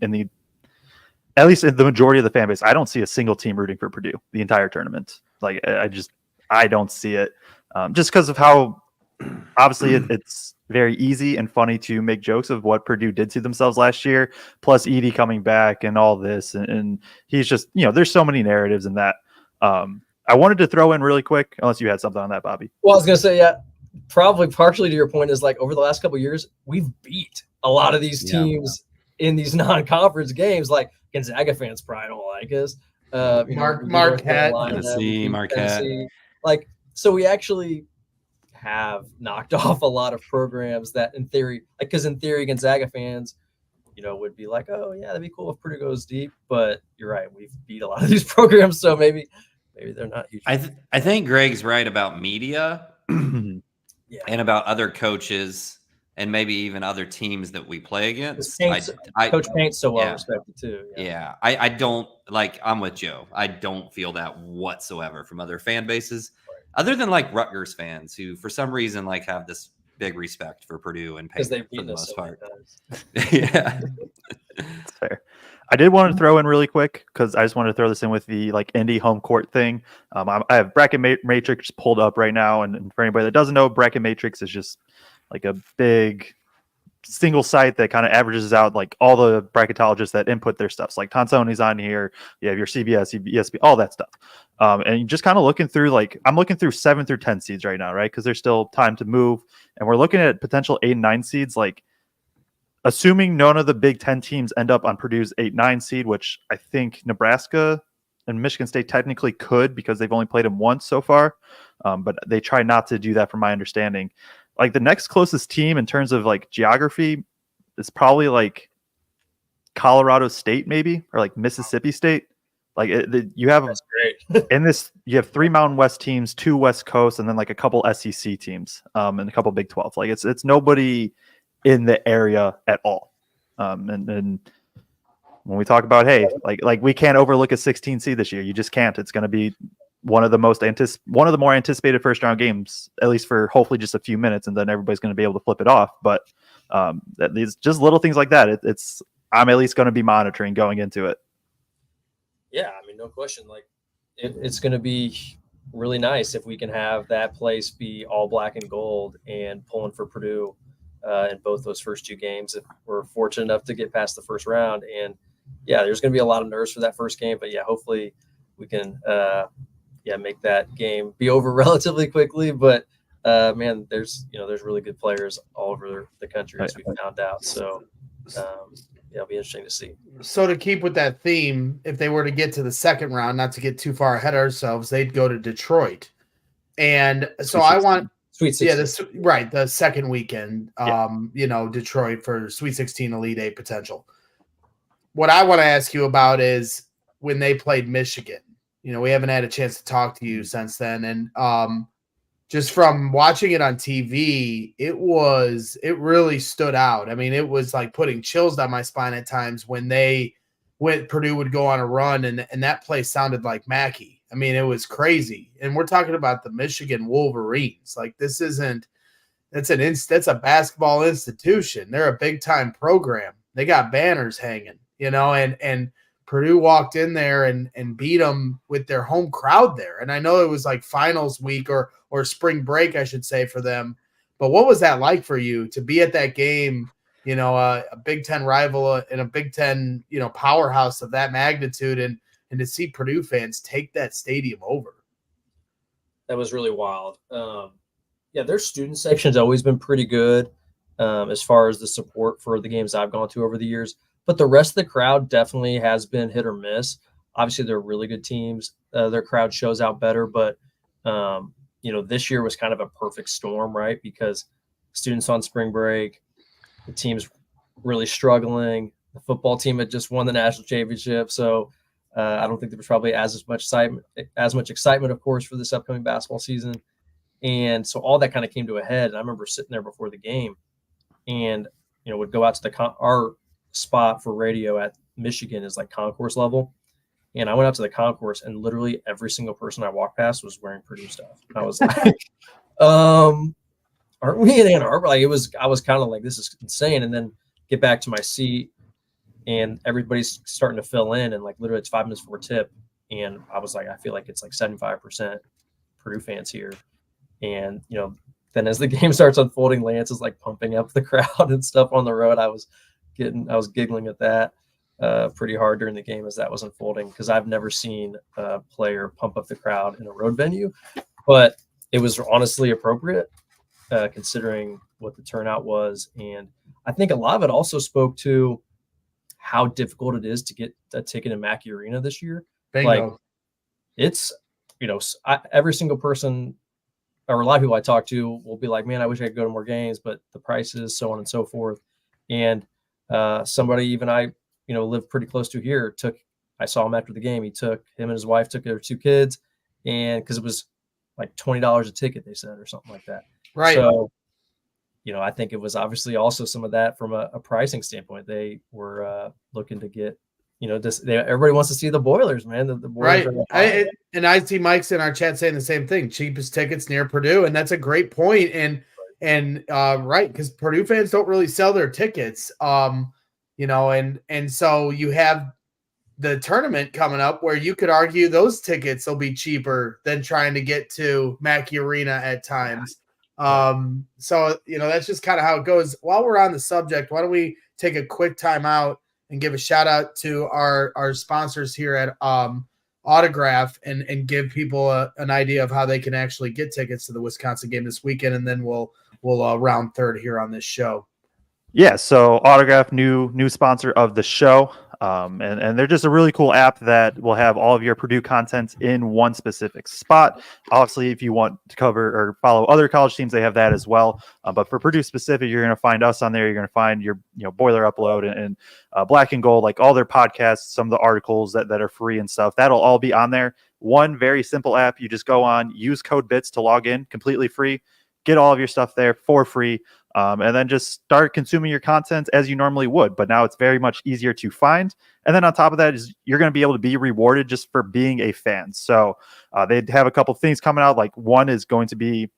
S5: at least in the majority of the fan base, I don't see a single team rooting for Purdue the entire tournament. Like, I don't see it just because of how obviously it's very easy and funny to make jokes of what Purdue did to themselves last year, plus Edey coming back and all this. And he's just, there's so many narratives in that. I wanted to throw in really quick, unless you had something on that, Bobby.
S3: Well, I was going to say, yeah, probably partially to your point is like over the last couple of years, we've beat a lot of these teams in these non-conference games. Like Gonzaga fans probably don't like us.
S1: Marquette,
S4: Tennessee, Marquette.
S3: Like, so we actually have knocked off a lot of programs that in theory, like, because in theory, Gonzaga fans, would be like, oh yeah, that'd be cool if Purdue goes deep. But you're right, we've beat a lot of these programs, so maybe they're not huge.
S4: I think Greg's right about media and about other coaches and maybe even other teams that we play against.
S3: Coach Paint's so well respected too.
S4: Yeah. I don't like. I'm with Joe. I don't feel that whatsoever from other fan bases, other than like Rutgers fans who, for some reason, like have this big respect for Purdue and Painter for the most part. Yeah,
S5: that's fair. I did want to throw in really quick because I just wanted to throw this in with the like Indy home court thing. I have Bracket Matrix pulled up right now, and for anybody that doesn't know, Bracket Matrix is just like a big single site that kind of averages out like all the bracketologists that input their stuff. So like Tonsoni's on here, you have your CBS, ESPN, all that stuff. And just kind of looking through, like, I'm looking through 7 through 10 seeds right now, right? Because there's still time to move, and we're looking at potential 8 and 9 seeds. Like, assuming none of the Big Ten teams end up on Purdue's 8-9 seed, which I think Nebraska and Michigan State technically could because they've only played them once so far, but they try not to do that from my understanding. Like, the next closest team in terms of like geography is probably like Colorado State, maybe, or like Mississippi State. Like, you have in this, you have 3 Mountain West teams, 2 West Coast, and then like a couple SEC teams, and a couple Big 12. Like, it's nobody in the area at all. And when we talk about, hey, like we can't overlook a 16 seed this year. You just can't. It's going to be one of the more anticipated first round games, at least for hopefully just a few minutes, and then everybody's going to be able to flip it off. But these just little things like that. I'm at least going to be monitoring going into it.
S3: Yeah, I mean, no question. Like, it's going to be really nice if we can have that place be all black and gold and pulling for Purdue in both those first 2 games. If we're fortunate enough to get past the first round, and yeah, there's going to be a lot of nerves for that first game, but yeah, hopefully we can make that game be over relatively quickly. But man, there's really good players all over the country, as we found out. So it'll be interesting to see.
S1: So to keep with that theme, if they were to get to the second round, not to get too far ahead of ourselves, they'd go to Detroit. And so I want
S3: Sweet 16.
S1: the second weekend, Detroit for Sweet 16 Elite Eight potential. What I want to ask you about is when they played Michigan. We haven't had a chance to talk to you since then, and just from watching it on TV, it really stood out. I mean, it was like putting chills down my spine at times when Purdue would go on a run, and that place sounded like Mackey. I mean, it was crazy. And we're talking about the Michigan Wolverines. Like, that's a basketball institution. They're a big time program. They got banners hanging, and Purdue walked in there and beat them with their home crowd there. And I know it was like finals week or spring break, I should say, for them. But what was that like for you to be at that game, a Big Ten rival in a Big Ten, powerhouse of that magnitude, and to see Purdue fans take that stadium over?
S3: That was really wild. Their student section's always been pretty good as far as the support for the games I've gone to over the years. But the rest of the crowd definitely has been hit or miss. Obviously, they're really good teams. Their crowd shows out better. But, this year was kind of a perfect storm, right? Because students on spring break, the team's really struggling. The football team had just won the national championship. So I don't think there was probably as much excitement, of course, for this upcoming basketball season. And so all that kind of came to a head. And I remember sitting there before the game and, would go out to our spot for radio at Michigan is like concourse level. And I went out to the concourse and literally every single person I walked past was wearing Purdue stuff. I was like, aren't we in Ann Arbor? Like I was kind of like, this is insane. And then get back to my seat and everybody's starting to fill in. And like literally it's 5 minutes before tip. And I was like, I feel like it's like 75% Purdue fans here. And, then as the game starts unfolding, Lance is like pumping up the crowd and stuff on the road. I was giggling at that pretty hard during the game as that was unfolding, because I've never seen a player pump up the crowd in a road venue, but it was honestly appropriate considering what the turnout was. And I think a lot of it also spoke to how difficult it is to get a ticket in Mackey Arena this year.
S1: Bingo.
S3: Like it's, every single person or a lot of people I talk to will be like, man, I wish I could go to more games, but the prices, so on and so forth. And somebody even I, live pretty close to here I saw him after the game. Him and his wife took their 2 kids, and because it was like $20 a ticket, they said, or something like that.
S1: Right.
S3: So, I think it was obviously also some of that from a pricing standpoint. They were looking to get, everybody wants to see the Boilers, man. The Boilers
S1: right. I see Mike's in our chat saying the same thing. Cheapest tickets near Purdue, and that's a great point. And right, because Purdue fans don't really sell their tickets, and so you have the tournament coming up where you could argue those tickets will be cheaper than trying to get to Mackey Arena at times. So that's just kind of how it goes. While we're on the subject, why don't we take a quick time out and give a shout out to our sponsors here at Autograph and give people an idea of how they can actually get tickets to the Wisconsin game this weekend, and then we'll round third here on this show.
S5: Yeah, so Autograph, new sponsor of the show. And they're just a really cool app that will have all of your Purdue content in one specific spot. Obviously, if you want to cover or follow other college teams, they have that as well. But for Purdue specific, you're going to find us on there. You're going to find your Boiler Upload and Black and Gold, like all their podcasts, some of the articles that are free and stuff. That'll all be on there. One very simple app. You just go on, use code BITS to log in, completely free. Get all of your stuff there for free. And then just start consuming your content as you normally would. But now it's very much easier to find. And then on top of that is you're going to be able to be rewarded just for being a fan. So they have a couple things coming out. Like one is going to be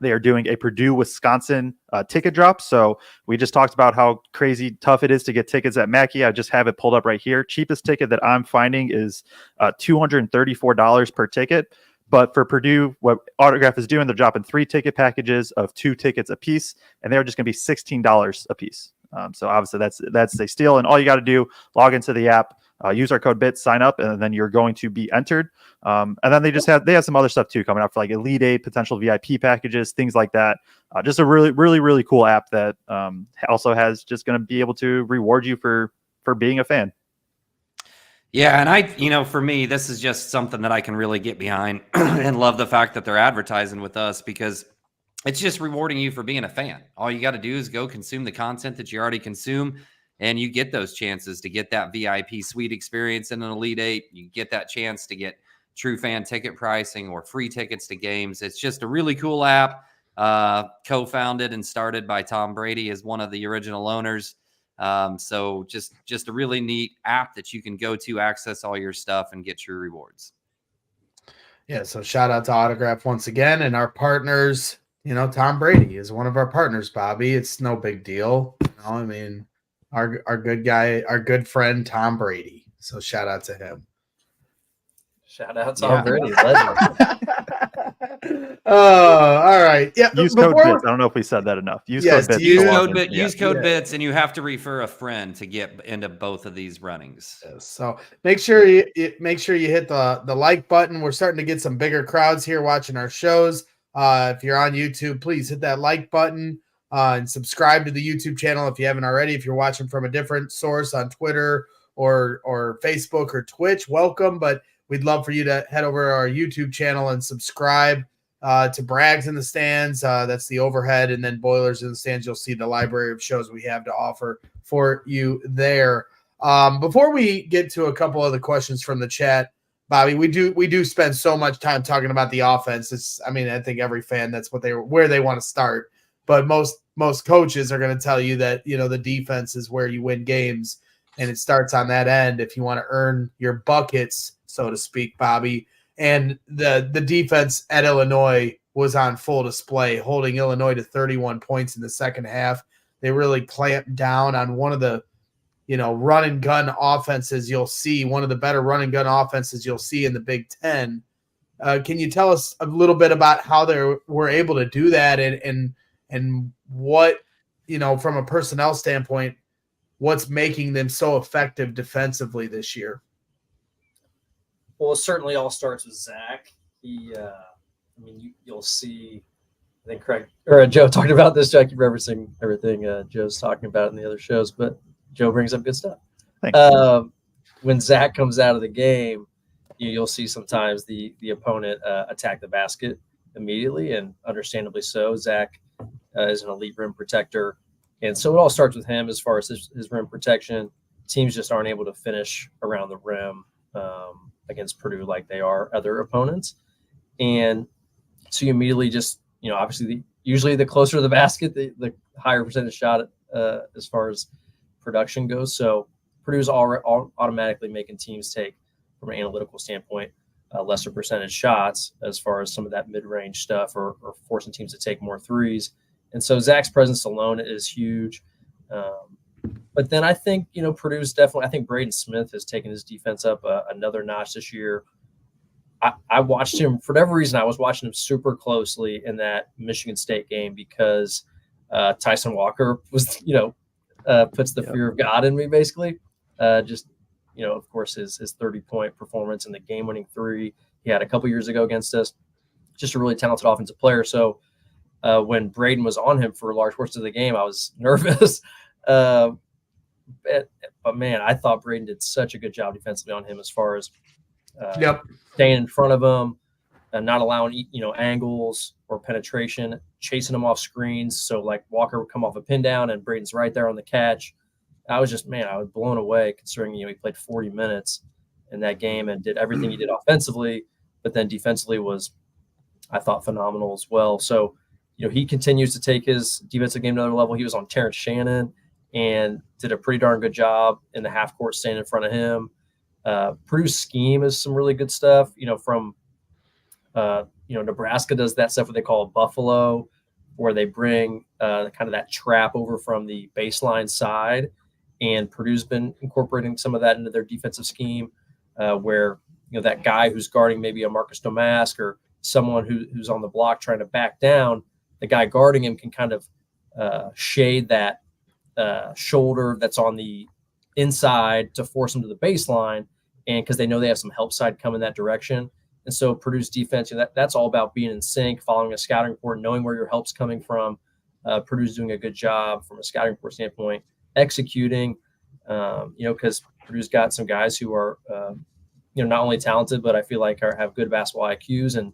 S5: they are doing a Purdue Wisconsin ticket drop. So we just talked about how crazy tough it is to get tickets at Mackey. I just have it pulled up right here. Cheapest ticket that I'm finding is $234 per ticket. But for Purdue, what Autograph is doing, they're dropping 3 ticket packages of 2 tickets a piece, and they're just going to be $16 a piece. So obviously that's a steal, and all you got to do, log into the app, use our code BITS, sign up, and then you're going to be entered. And then they have some other stuff too coming up for like Elite Eight, potential VIP packages, things like that. Just a really, really, really cool app that also has just going to be able to reward you for for being a fan.
S4: Yeah, and for me, this is just something that I can really get behind and love the fact that they're advertising with us, because it's just rewarding you for being a fan. All you got to do is go consume the content that you already consume, and you get those chances to get that VIP suite experience in an Elite Eight. You get that chance to get true fan ticket pricing or free tickets to games. It's just a really cool app, co-founded and started by Tom Brady as one of the original owners. So just a really neat app that you can go to access all your stuff and get your rewards.
S1: Yeah, so shout out to Autograph once again, and our partners. Tom Brady is one of our partners, Bobby. It's no big deal. I mean, our good guy, our good friend Tom Brady. So shout out to him.
S3: Shout out to Tom Brady, legend.
S1: All right. Yeah.
S5: Use code BITS. I don't know if we said that enough. Use code BITS.
S4: Use code BITS, and you have to refer a friend to get into both of these runnings.
S1: So make sure you hit the like button. We're starting to get some bigger crowds here watching our shows. If you're on YouTube, please hit that like button and subscribe to the YouTube channel if you haven't already. If you're watching from a different source on Twitter or Facebook or Twitch, welcome. But we'd love for you to head over to our YouTube channel and subscribe to Brags in the Stands. That's the overhead. And then Boilers in the Stands. You'll see the library of shows we have to offer for you there. Before we get to a couple of the questions from the chat, Bobby, we do spend so much time talking about the offense. I think every fan, that's where they want to start. But most coaches are going to tell you that, the defense is where you win games, and it starts on that end if you want to earn your buckets, so to speak, Bobby. And the defense at Illinois was on full display, holding Illinois to 31 points in the second half. They really clamped down on one of the, run and gun offenses you'll see, one of the better run and gun offenses you'll see in the Big Ten. Can you tell us a little bit about how they were able to do that and what, from a personnel standpoint, what's making them so effective defensively this year?
S3: Well, it certainly all starts with Zach. You'll see, I think Craig or Joe talked about this. I keep referencing everything Joe's talking about in the other shows, but Joe brings up good stuff. When Zach comes out of the game, you'll see sometimes the opponent attack the basket immediately, and understandably so. Zach is an elite rim protector, and so it all starts with him as far as his rim protection. Teams just aren't able to finish around the rim against Purdue like they are other opponents. And so you immediately just, obviously usually the closer to the basket, the higher percentage shot as far as production goes. So Purdue's automatically making teams take, from an analytical standpoint, lesser percentage shots as far as some of that mid-range stuff, or forcing teams to take more threes. And so Zach's presence alone is huge. But then I think, Purdue's definitely, I think Braden Smith has taken his defense up another notch this year. I watched him, for whatever reason, I was watching him super closely in that Michigan State game, because Tyson Walker was, puts the fear of God in me, basically. Of course, his 30-point performance in the game-winning three he had a couple years ago against us. Just a really talented offensive player. So when Braden was on him for large portions of the game, I was nervous. But man, I thought Braden did such a good job defensively on him, as far as staying in front of him and not allowing angles or penetration, chasing him off screens. So like Walker would come off a pin down and Braden's right there on the catch. I was blown away, considering he played 40 minutes in that game and did everything he did offensively, but then defensively was, I thought, phenomenal as well. So he continues to take his defensive game to another level. He was on Terrence Shannon and did a pretty darn good job in the half court, staying in front of him. Purdue's scheme is some really good stuff. Nebraska does that stuff what they call a buffalo, where they bring kind of that trap over from the baseline side. And Purdue's been incorporating some of that into their defensive scheme, where that guy who's guarding maybe a Marcus Domask or someone who's on the block trying to back down, the guy guarding him can kind of shade that shoulder that's on the inside to force him to the baseline, and because they know they have some help side coming that direction. And so Purdue's defense, that's all about being in sync, following a scouting report, knowing where your help's coming from. Purdue's doing a good job from a scouting report standpoint, executing. Because Purdue's got some guys who are, not only talented, but I feel like have good basketball IQs. And,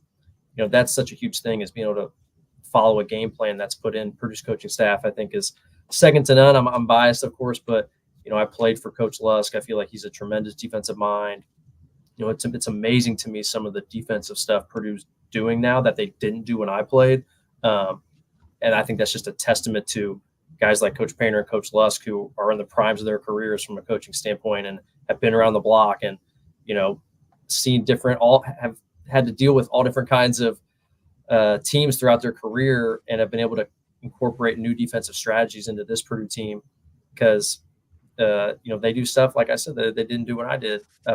S3: that's such a huge thing, is being able to follow a game plan that's put in. Purdue's coaching staff, I think, is second to none. I'm biased, of course, but, I played for Coach Lusk. I feel like he's a tremendous defensive mind. It's amazing to me some of the defensive stuff Purdue's doing now that they didn't do when I played. And I think that's just a testament to guys like Coach Painter and Coach Lusk, who are in the primes of their careers from a coaching standpoint and have been around the block and, seen all have had to deal with all different kinds of teams throughout their career and have been able to incorporate new defensive strategies into this Purdue team because, they do stuff, like I said, that they didn't do when I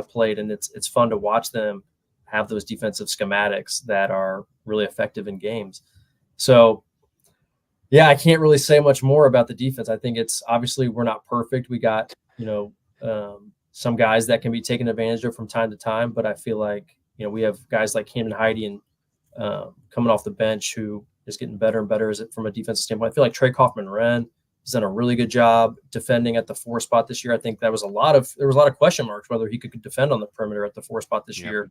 S3: played. And it's fun to watch them have those defensive schematics that are really effective in games. So, yeah, I can't really say much more about the defense. I think it's obviously we're not perfect. We got, some guys that can be taken advantage of from time to time, but I feel like, we have guys like Camden Heidi and coming off the bench who is getting better and better from a defensive standpoint. I feel like Kaufman-Renn has done a really good job defending at the 4 spot this year. I think there was a lot of question marks whether he could defend on the perimeter at the 4 spot this year.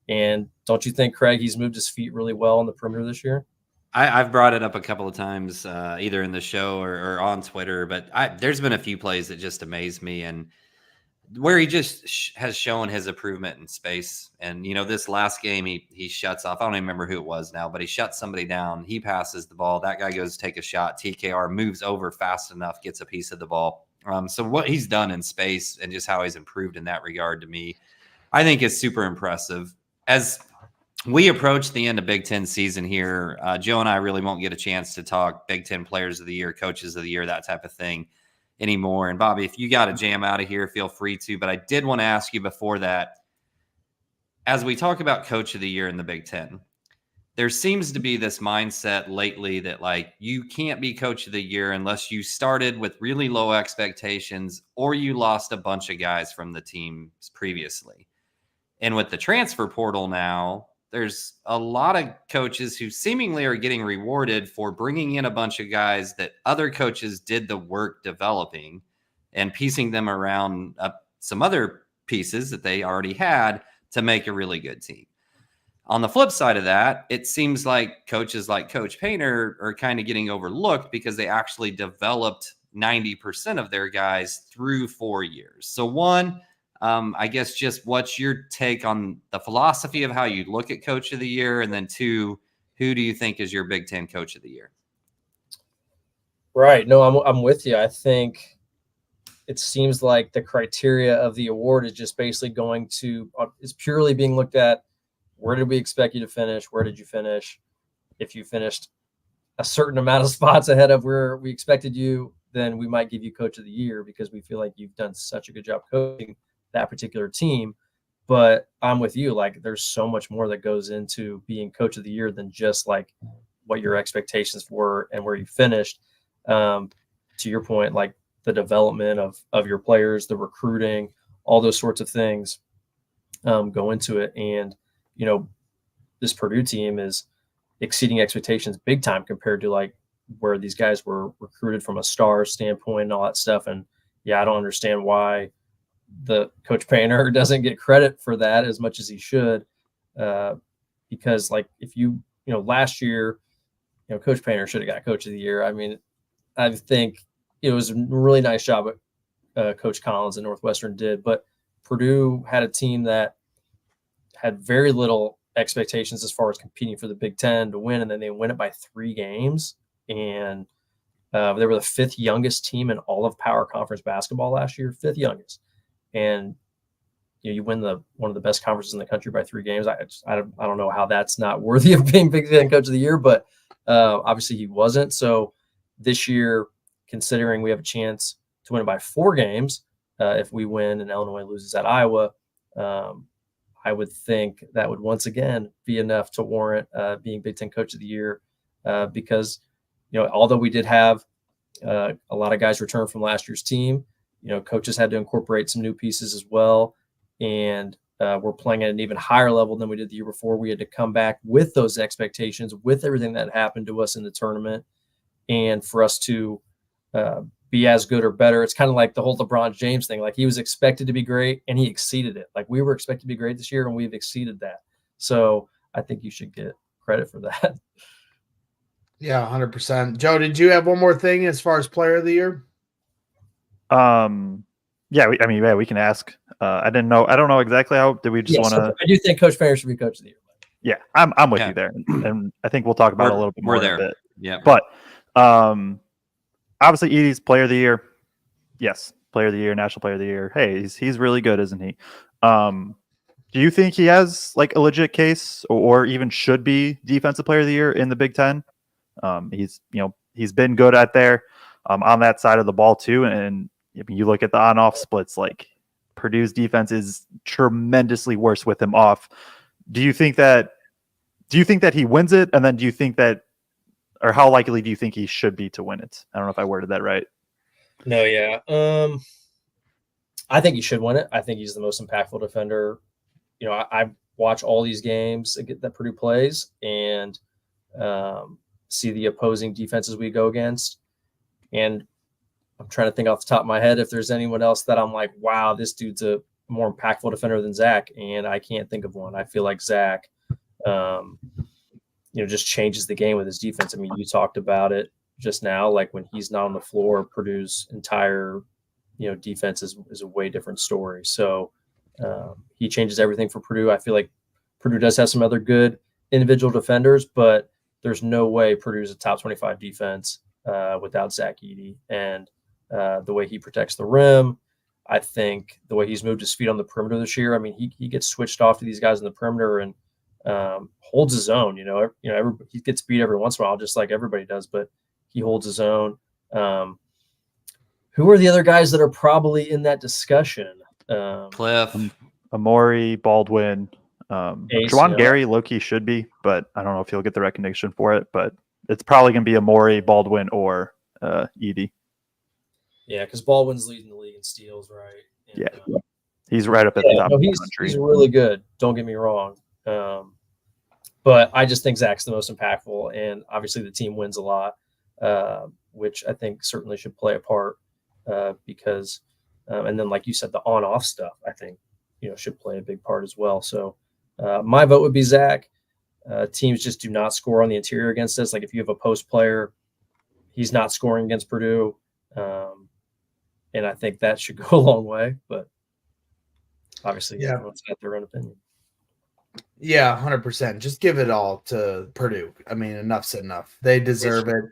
S3: And don't you think, Craig, he's moved his feet really well on the perimeter this year?
S4: I've brought it up a couple of times, either in the show or on Twitter, but there's been a few plays that just amaze me, and where he just has shown his improvement in space. And, this last game, he shuts off. I don't even remember who it was now, but he shuts somebody down. He passes the ball. That guy goes to take a shot. TKR moves over fast enough, gets a piece of the ball. So what he's done in space and just how he's improved in that regard, to me, I think is super impressive. As we approach the end of Big Ten season here, Joe and I really won't get a chance to talk Big Ten players of the year, coaches of the year, that type of thing anymore. And Bobby, if you got to jam out of here, feel free to. But I did want to ask you before that, as we talk about coach of the year in the Big Ten, there seems to be this mindset lately that, like, you can't be coach of the year unless you started with really low expectations or you lost a bunch of guys from the teams previously. And with the transfer portal now, there's a lot of coaches who seemingly are getting rewarded for bringing in a bunch of guys that other coaches did the work developing and piecing them around some other pieces that they already had to make a really good team. On the flip side of that, it seems like coaches like Coach Painter are kind of getting overlooked because they actually developed 90% of their guys through 4 years. So one, I guess just what's your take on the philosophy of how you look at coach of the year? And then 2, who do you think is your Big Ten coach of the year?
S3: Right. No, I'm with you. I think it seems like the criteria of the award is just basically is purely being looked at. Where did we expect you to finish? Where did you finish? If you finished a certain amount of spots ahead of where we expected you, then we might give you coach of the year because we feel like you've done such a good job coaching that particular team. But I'm with you. Like, there's so much more that goes into being coach of the year than just like what your expectations were and where you finished. To your point, like the development of your players, the recruiting, all those sorts of things go into it. And, this Purdue team is exceeding expectations big time compared to like where these guys were recruited from a star standpoint and all that stuff. And yeah, I don't understand why the Coach Painter doesn't get credit for that as much as he should. Because like, if last year, Coach Painter should have got coach of the year. I mean, I think it was a really nice job Coach Collins and Northwestern did, but Purdue had a team that had very little expectations as far as competing for the Big Ten to win. And then they win it by 3 games. And they were the 5th youngest team in all of Power Conference basketball last year, 5th youngest. And you win one of the best conferences in the country by 3 games. I don't know how that's not worthy of being Big Ten coach of the year, but obviously he wasn't. So this year, considering we have a chance to win it by 4 games, if we win and Illinois loses at Iowa, I would think that would once again be enough to warrant being Big Ten coach of the year because, although we did have a lot of guys return from last year's team, coaches had to incorporate some new pieces as well. And we're playing at an even higher level than we did the year before. We had to come back with those expectations, with everything that happened to us in the tournament. And for us to be as good or better. It's kind of like the whole LeBron James thing. Like, he was expected to be great and he exceeded it. Like, we were expected to be great this year and we've exceeded that. So I think you should get credit for that.
S1: Yeah, 100%. Joe, did you have one more thing as far as player of the year?
S5: Yeah, we can ask. I don't know exactly how. Did we just want to?
S3: I do think Coach Fair should be coach of the year.
S5: Yeah, I'm with you there, and I think we'll talk about it a little bit more.
S4: We're there.
S5: In a bit.
S4: Yeah,
S5: but obviously Edie's player of the year. Yes, player of the year, national player of the year. Hey, he's really good, isn't he? Do you think he has like a legit case, or even should be defensive player of the year in the Big Ten? He's been good at there on that side of the ball too, and you look at the on-off splits. Like, Purdue's defense is tremendously worse with him off. Do you think that he wins it? And then do you think that, or how likely do you think he should be to win it? I don't know if I worded that right.
S3: No, yeah. I think he should win it. I think he's the most impactful defender. I watch all these games that Purdue plays and see the opposing defenses we go against. And I'm trying to think off the top of my head if there's anyone else that I'm like, wow, this dude's a more impactful defender than Zach. And I can't think of one. I feel like Zach, just changes the game with his defense. I mean, you talked about it just now. Like, when he's not on the floor, Purdue's entire, defense is a way different story. So he changes everything for Purdue. I feel like Purdue does have some other good individual defenders, but there's no way Purdue's a top 25 defense without Zach Edey. And the way he protects the rim, I think the way he's moved his feet on the perimeter this year. I mean, he gets switched off to these guys in the perimeter and holds his own. He gets beat every once in a while, just like everybody does, but he holds his own. Who are the other guys that are probably in that discussion?
S4: Cliff,
S5: Amori, Baldwin,
S3: Ace,
S5: Juwan Gary, Loki should be, but I don't know if he'll get the recognition for it. But it's probably going to be Amori, Baldwin, or Edey.
S3: Yeah, because Baldwin's leading the league in steals, right? And,
S5: he's right up at the top of the country.
S3: He's really good. Don't get me wrong. But I just think Zach's the most impactful, and obviously the team wins a lot, which I think certainly should play a part because, and then like you said, the on-off stuff I think should play a big part as well. So my vote would be Zach. Teams just do not score on the interior against us. Like, if you have a post player, he's not scoring against Purdue. And I think that should go a long way, but obviously everyone's got their own opinion.
S1: Yeah, 100%. Just give it all to Purdue. I mean, enough's enough. They deserve it.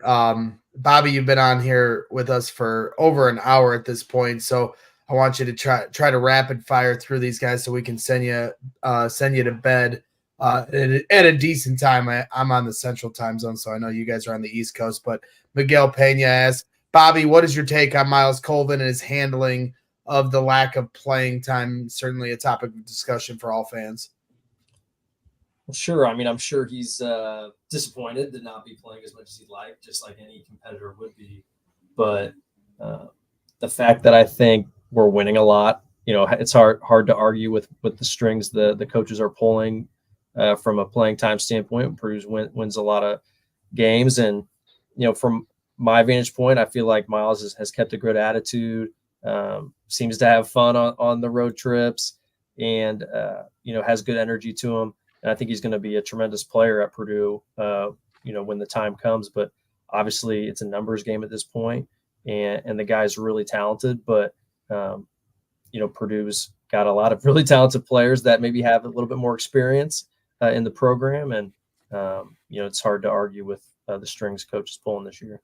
S1: Bobby, you've been on here with us for over an hour at this point, so I want you to try to rapid fire through these guys so we can send you to bed at a decent time. I'm on the Central Time Zone, so I know you guys are on the East Coast. But Miguel Pena asks, Bobby, what is your take on Miles Colvin and his handling of the lack of playing time? Certainly a topic of discussion for all fans.
S3: Well, sure. I mean, I'm sure he's disappointed to not be playing as much as he'd like, just like any competitor would be. But the fact that I think we're winning a lot, it's hard to argue with the strings the coaches are pulling from a playing time standpoint. Purdue wins a lot of games, and from my vantage point, I feel like Miles has kept a good attitude, seems to have fun on the road trips, and has good energy to him. And I think he's going to be a tremendous player at Purdue, when the time comes. But obviously, it's a numbers game at this point, and the guy's really talented. But Purdue's got a lot of really talented players that maybe have a little bit more experience in the program, and it's hard to argue with the strings coach is pulling this year.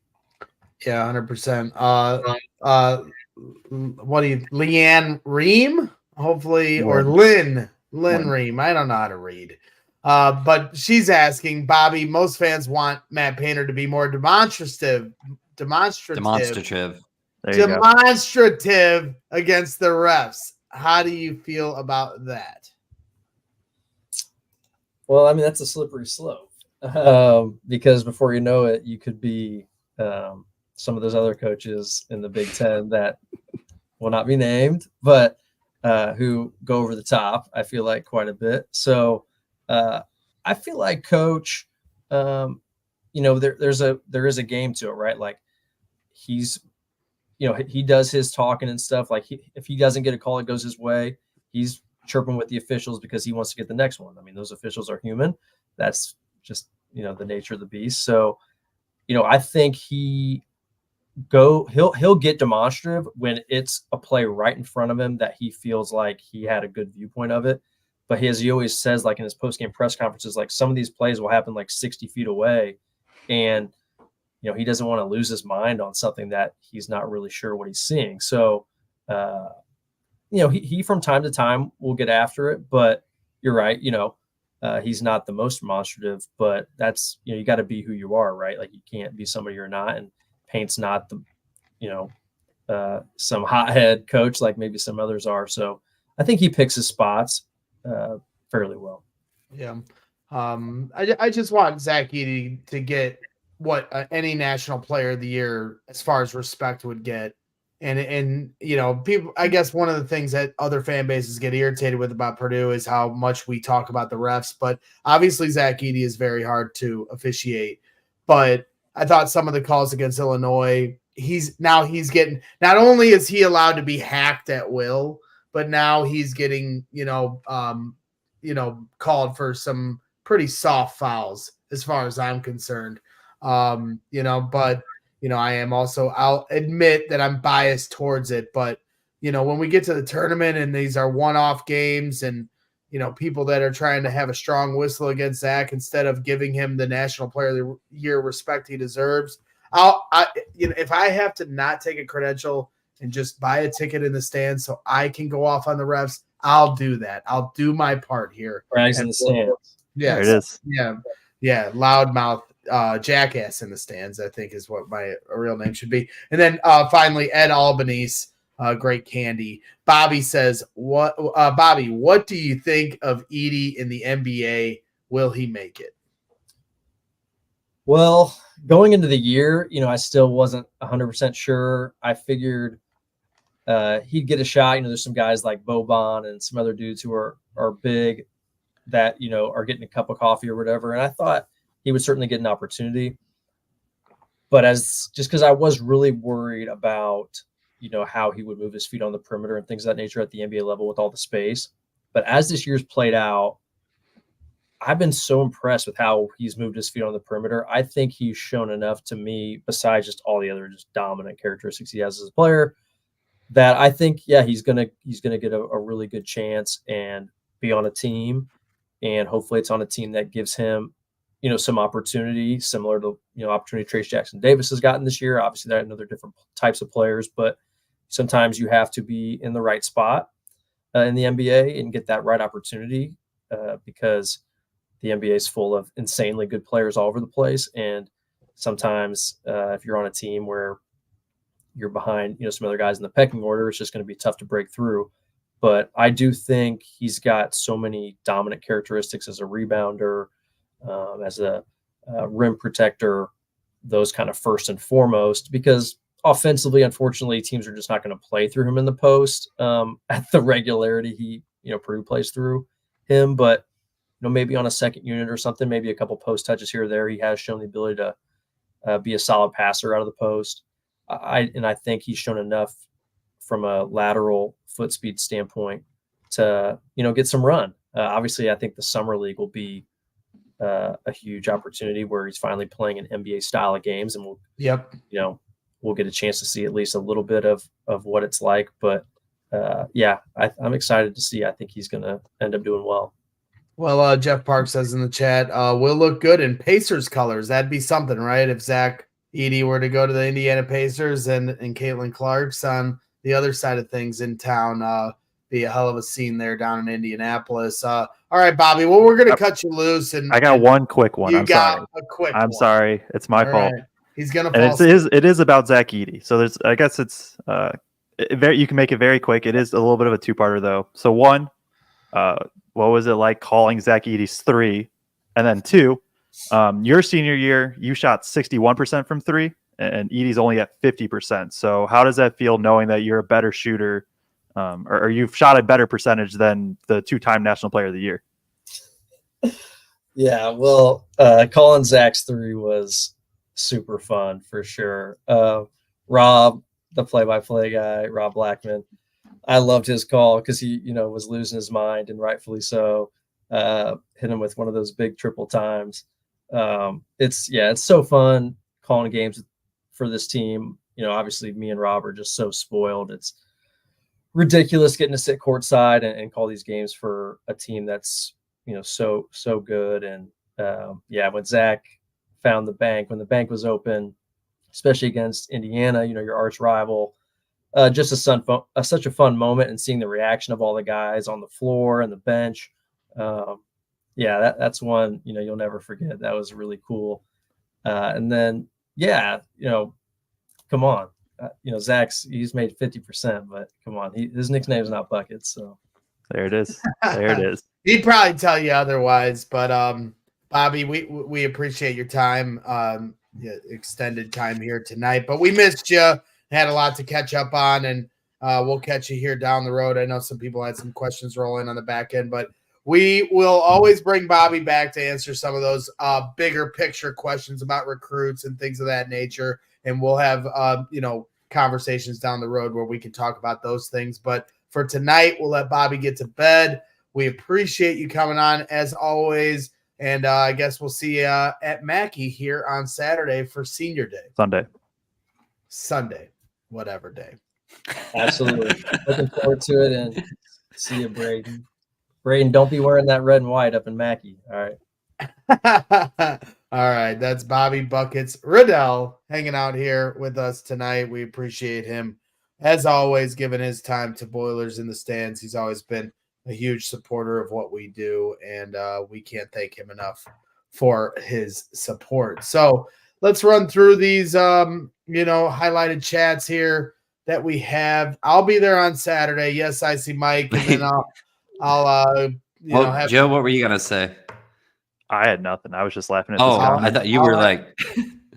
S1: Yeah, 100%. What do you, Leanne Ream? Hopefully, or Lynn Ream. I don't know how to read. But she's asking, Bobby, most fans want Matt Painter to be more demonstrative against the refs. How do you feel about that?
S3: Well, I mean, that's a slippery slope because before you know it, you could be some of those other coaches in the Big Ten that will not be named, but who go over the top, I feel like, quite a bit. So I feel like Coach, there is a game to it, right? Like he's he does his talking and stuff. Like if he doesn't get a call, it goes his way. He's chirping with the officials because he wants to get the next one. I mean, those officials are human. That's just, the nature of the beast. So, I think he'll get demonstrative when it's a play right in front of him that he feels like he had a good viewpoint of it. But as he always says, like in his post-game press conferences, like some of these plays will happen like 60 feet away. And, he doesn't want to lose his mind on something that he's not really sure what he's seeing. So, he from time to time will get after it, but you're right. He's not the most demonstrative, but that's, you got to be who you are, right? Like you can't be somebody you're not, and Paint's not the, some hothead coach like maybe some others are. So I think he picks his spots fairly well.
S1: Yeah. I just want Zach Edey to get what any national player of the year as far as respect would get. And people, I guess one of the things that other fan bases get irritated with about Purdue is how much we talk about the refs, but obviously Zach Edey is very hard to officiate. But I thought some of the calls against Illinois, he's getting, not only is he allowed to be hacked at will, but now he's getting, called for some pretty soft fouls as far as I'm concerned. But I am also, I'll admit that I'm biased towards it, but when we get to the tournament and these are one-off games and, people that are trying to have a strong whistle against Zach instead of giving him the National Player of the Year respect he deserves, if I have to not take a credential and just buy a ticket in the stands so I can go off on the refs, I'll do that. I'll do my part here.
S3: Brags in the stands.
S1: Yeah,
S5: there it is.
S1: Yeah, loudmouth jackass in the stands, I think is what my real name should be. And then finally, Ed Albanese, great candy. Bobby says, Bobby, what do you think of Edey in the NBA? Will he make it?
S3: Well, going into the year, I still wasn't 100% sure. I figured he'd get a shot. There's some guys like Boban and some other dudes who are big that, are getting a cup of coffee or whatever. And I thought he would certainly get an opportunity. But just because I was really worried about, how he would move his feet on the perimeter and things of that nature at the NBA level with all the space. But as this year's played out, I've been so impressed with how he's moved his feet on the perimeter. I think he's shown enough to me, besides just all the other just dominant characteristics he has as a player, that I think, he's gonna get a really good chance and be on a team. And hopefully it's on a team that gives him, some opportunity similar to, opportunity Trace Jackson Davis has gotten this year. Obviously, there are another different types of players, but sometimes you have to be in the right spot in the NBA and get that right opportunity because the NBA is full of insanely good players all over the place. And sometimes if you're on a team where you're behind, some other guys in the pecking order, it's just going to be tough to break through. But I do think he's got so many dominant characteristics as a rebounder, as a rim protector, those kind of first and foremost, because offensively, unfortunately, teams are just not going to play through him in the post at the regularity he, Purdue plays through him. But, maybe on a second unit or something, maybe a couple post touches here or there, he has shown the ability to be a solid passer out of the post. I think he's shown enough from a lateral foot speed standpoint to, get some run. Obviously, I think the summer league will be a huge opportunity where he's finally playing an NBA style of games, and we'll get a chance to see at least a little bit of what it's like. But I'm excited to see. I think he's going to end up doing well.
S1: Well, Jeff Park says in the chat, will look good in Pacers colors. That'd be something, right? If Zach Edey were to go to the Indiana Pacers and Caitlin Clark's on the other side of things in town, be a hell of a scene there down in Indianapolis. All right, Bobby. Well, we're gonna cut you loose, and
S5: I got one quick one. I'm sorry.
S1: I'm
S5: sorry. It's my fault.
S1: Right. He's gonna.
S5: And it is about Zach Edey. So I guess it's you can make it very quick. It is a little bit of a two-parter though. So one, what was it like calling Zach Edey's three, and then two, your senior year you shot 61% from three, and Edey's only at 50%. So how does that feel knowing that you're a better shooter? Or you've shot a better percentage than the two-time National Player of the Year?
S3: Yeah, well, calling Zach's three was super fun for sure. Rob, the play-by-play guy, Rob Blackman. I loved his call because he, was losing his mind, and rightfully so. Hit him with one of those big triple times. It's so fun calling games for this team. Obviously me and Rob are just so spoiled. It's ridiculous getting to sit courtside and call these games for a team that's, so good. And when Zach found when the bank was open, especially against Indiana, your arch rival, just such a fun moment, and seeing the reaction of all the guys on the floor and the bench. That's one, you'll never forget. That was really cool. And then, come on, he's made 50%, but come on, his nickname's not Buckets. So
S5: there it is. There it is.
S1: He'd probably tell you otherwise, but Bobby, we appreciate your time, extended time here tonight, but we missed you. Had a lot to catch up on, and we'll catch you here down the road. I know some people had some questions rolling on the back end, but we will always bring Bobby back to answer some of those bigger picture questions about recruits and things of that nature. And we'll have, conversations down the road where we can talk about those things. But for tonight, we'll let Bobby get to bed. We appreciate you coming on as always. And I guess we'll see you at Mackey here on Saturday for Senior Day. Sunday, whatever day.
S3: Absolutely. Looking forward to it, and see you, Braden. Braden, don't be wearing that red and white up in Mackey. All right.
S1: All right. That's Bobby Buckets Riddell hanging out here with us tonight. We appreciate him, as always, giving his time to Boilers in the Stands. He's always been a huge supporter of what we do, and we can't thank him enough for his support. So let's run through these, highlighted chats here that we have. I'll be there on Saturday. Yes, I see Mike, and then I'll
S4: Joe, what were you gonna say?
S5: I had nothing. I was just laughing at.
S4: I thought you were like.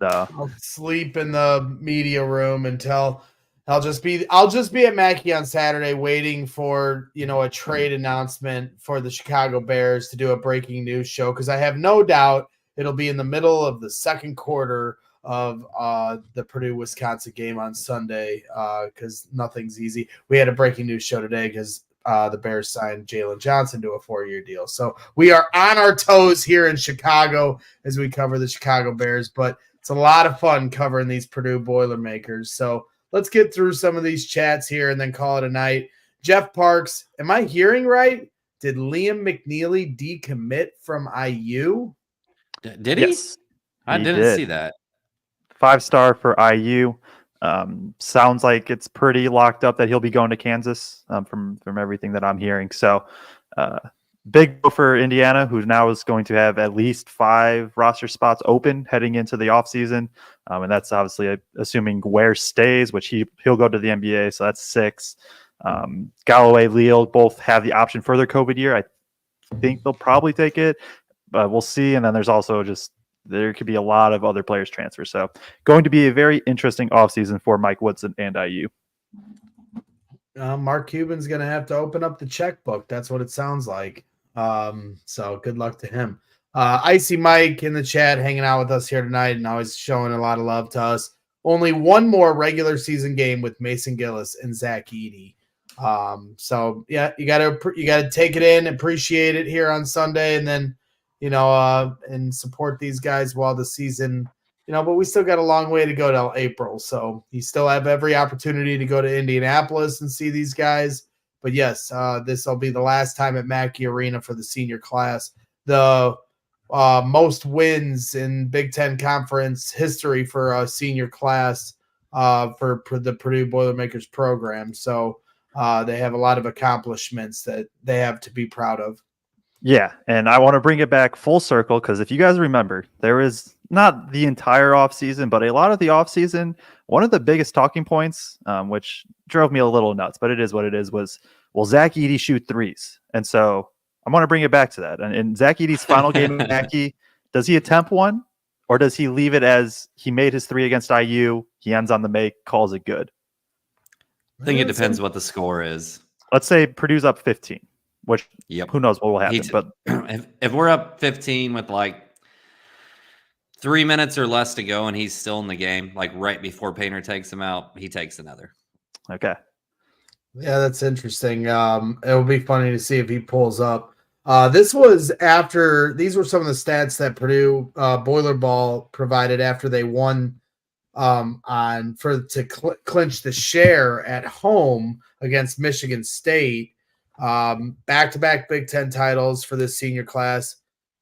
S1: I'll sleep in the media room until I'll just be at Mackey on Saturday waiting for a trade announcement for the Chicago Bears to do a breaking news show, because I have no doubt it'll be in the middle of the second quarter of the Purdue-Wisconsin game on Sunday, because nothing's easy. We had a breaking news show today because the Bears signed Jalen Johnson to a 4-year deal. So we are on our toes here in Chicago as we cover the Chicago Bears, but it's a lot of fun covering these Purdue Boilermakers. So let's get through some of these chats here and then call it a night. Jeff Parks, am I hearing right? Did Liam McNeely decommit from IU?
S4: Did he?
S5: Yes,
S4: I didn't see that.
S5: 5-star for IU. Sounds like it's pretty locked up that he'll be going to Kansas from everything that I'm hearing. So big deal for Indiana, who now is going to have at least 5 roster spots open heading into the offseason. And that's obviously assuming Ware stays, which he'll go to the NBA. So that's 6. Galloway, Leal both have the option for their COVID year. I think they'll probably take it, but we'll see. And then there's also there could be a lot of other players transfer. So going to be a very interesting offseason for Mike Woodson and IU.
S1: Mark Cuban's going to have to open up the checkbook. That's what it sounds like. So good luck to him. Icy Mike in the chat hanging out with us here tonight and always showing a lot of love to us. Only one more regular season game with Mason Gillis and Zach Edey. So yeah, you gotta take it in, appreciate it here on Sunday, and then and support these guys while the season, but we still got a long way to go till April. So you still have every opportunity to go to Indianapolis and see these guys. But yes, this will be the last time at Mackey Arena for the senior class. The most wins in Big Ten Conference history for a senior class for the Purdue Boilermakers program. So they have a lot of accomplishments that they have to be proud of.
S5: Yeah, and I want to bring it back full circle, because if you guys remember, there was not the entire offseason, but a lot of the offseason, one of the biggest talking points, which drove me a little nuts, but it is what it is, was, will Zach Edey shoot threes? And so I want to bring it back to that. And in Zach Edey's final game at Mackey, does he attempt one, or does he leave it as he made his 3 against IU, he ends on the make, calls it good?
S4: I think it depends what the score is.
S5: Let's say Purdue's up 15. Which, who knows what will happen.
S4: But if we're up 15 with like 3 minutes or less to go, and he's still in the game. Like right before Painter takes him out, he takes another.
S5: Okay.
S1: Yeah, that's interesting. It'll be funny to see if he pulls up. This was after these were some of the stats that Purdue Boiler Ball provided after they won clinch the share at home against Michigan State. Back-to-back Big Ten titles for this senior class.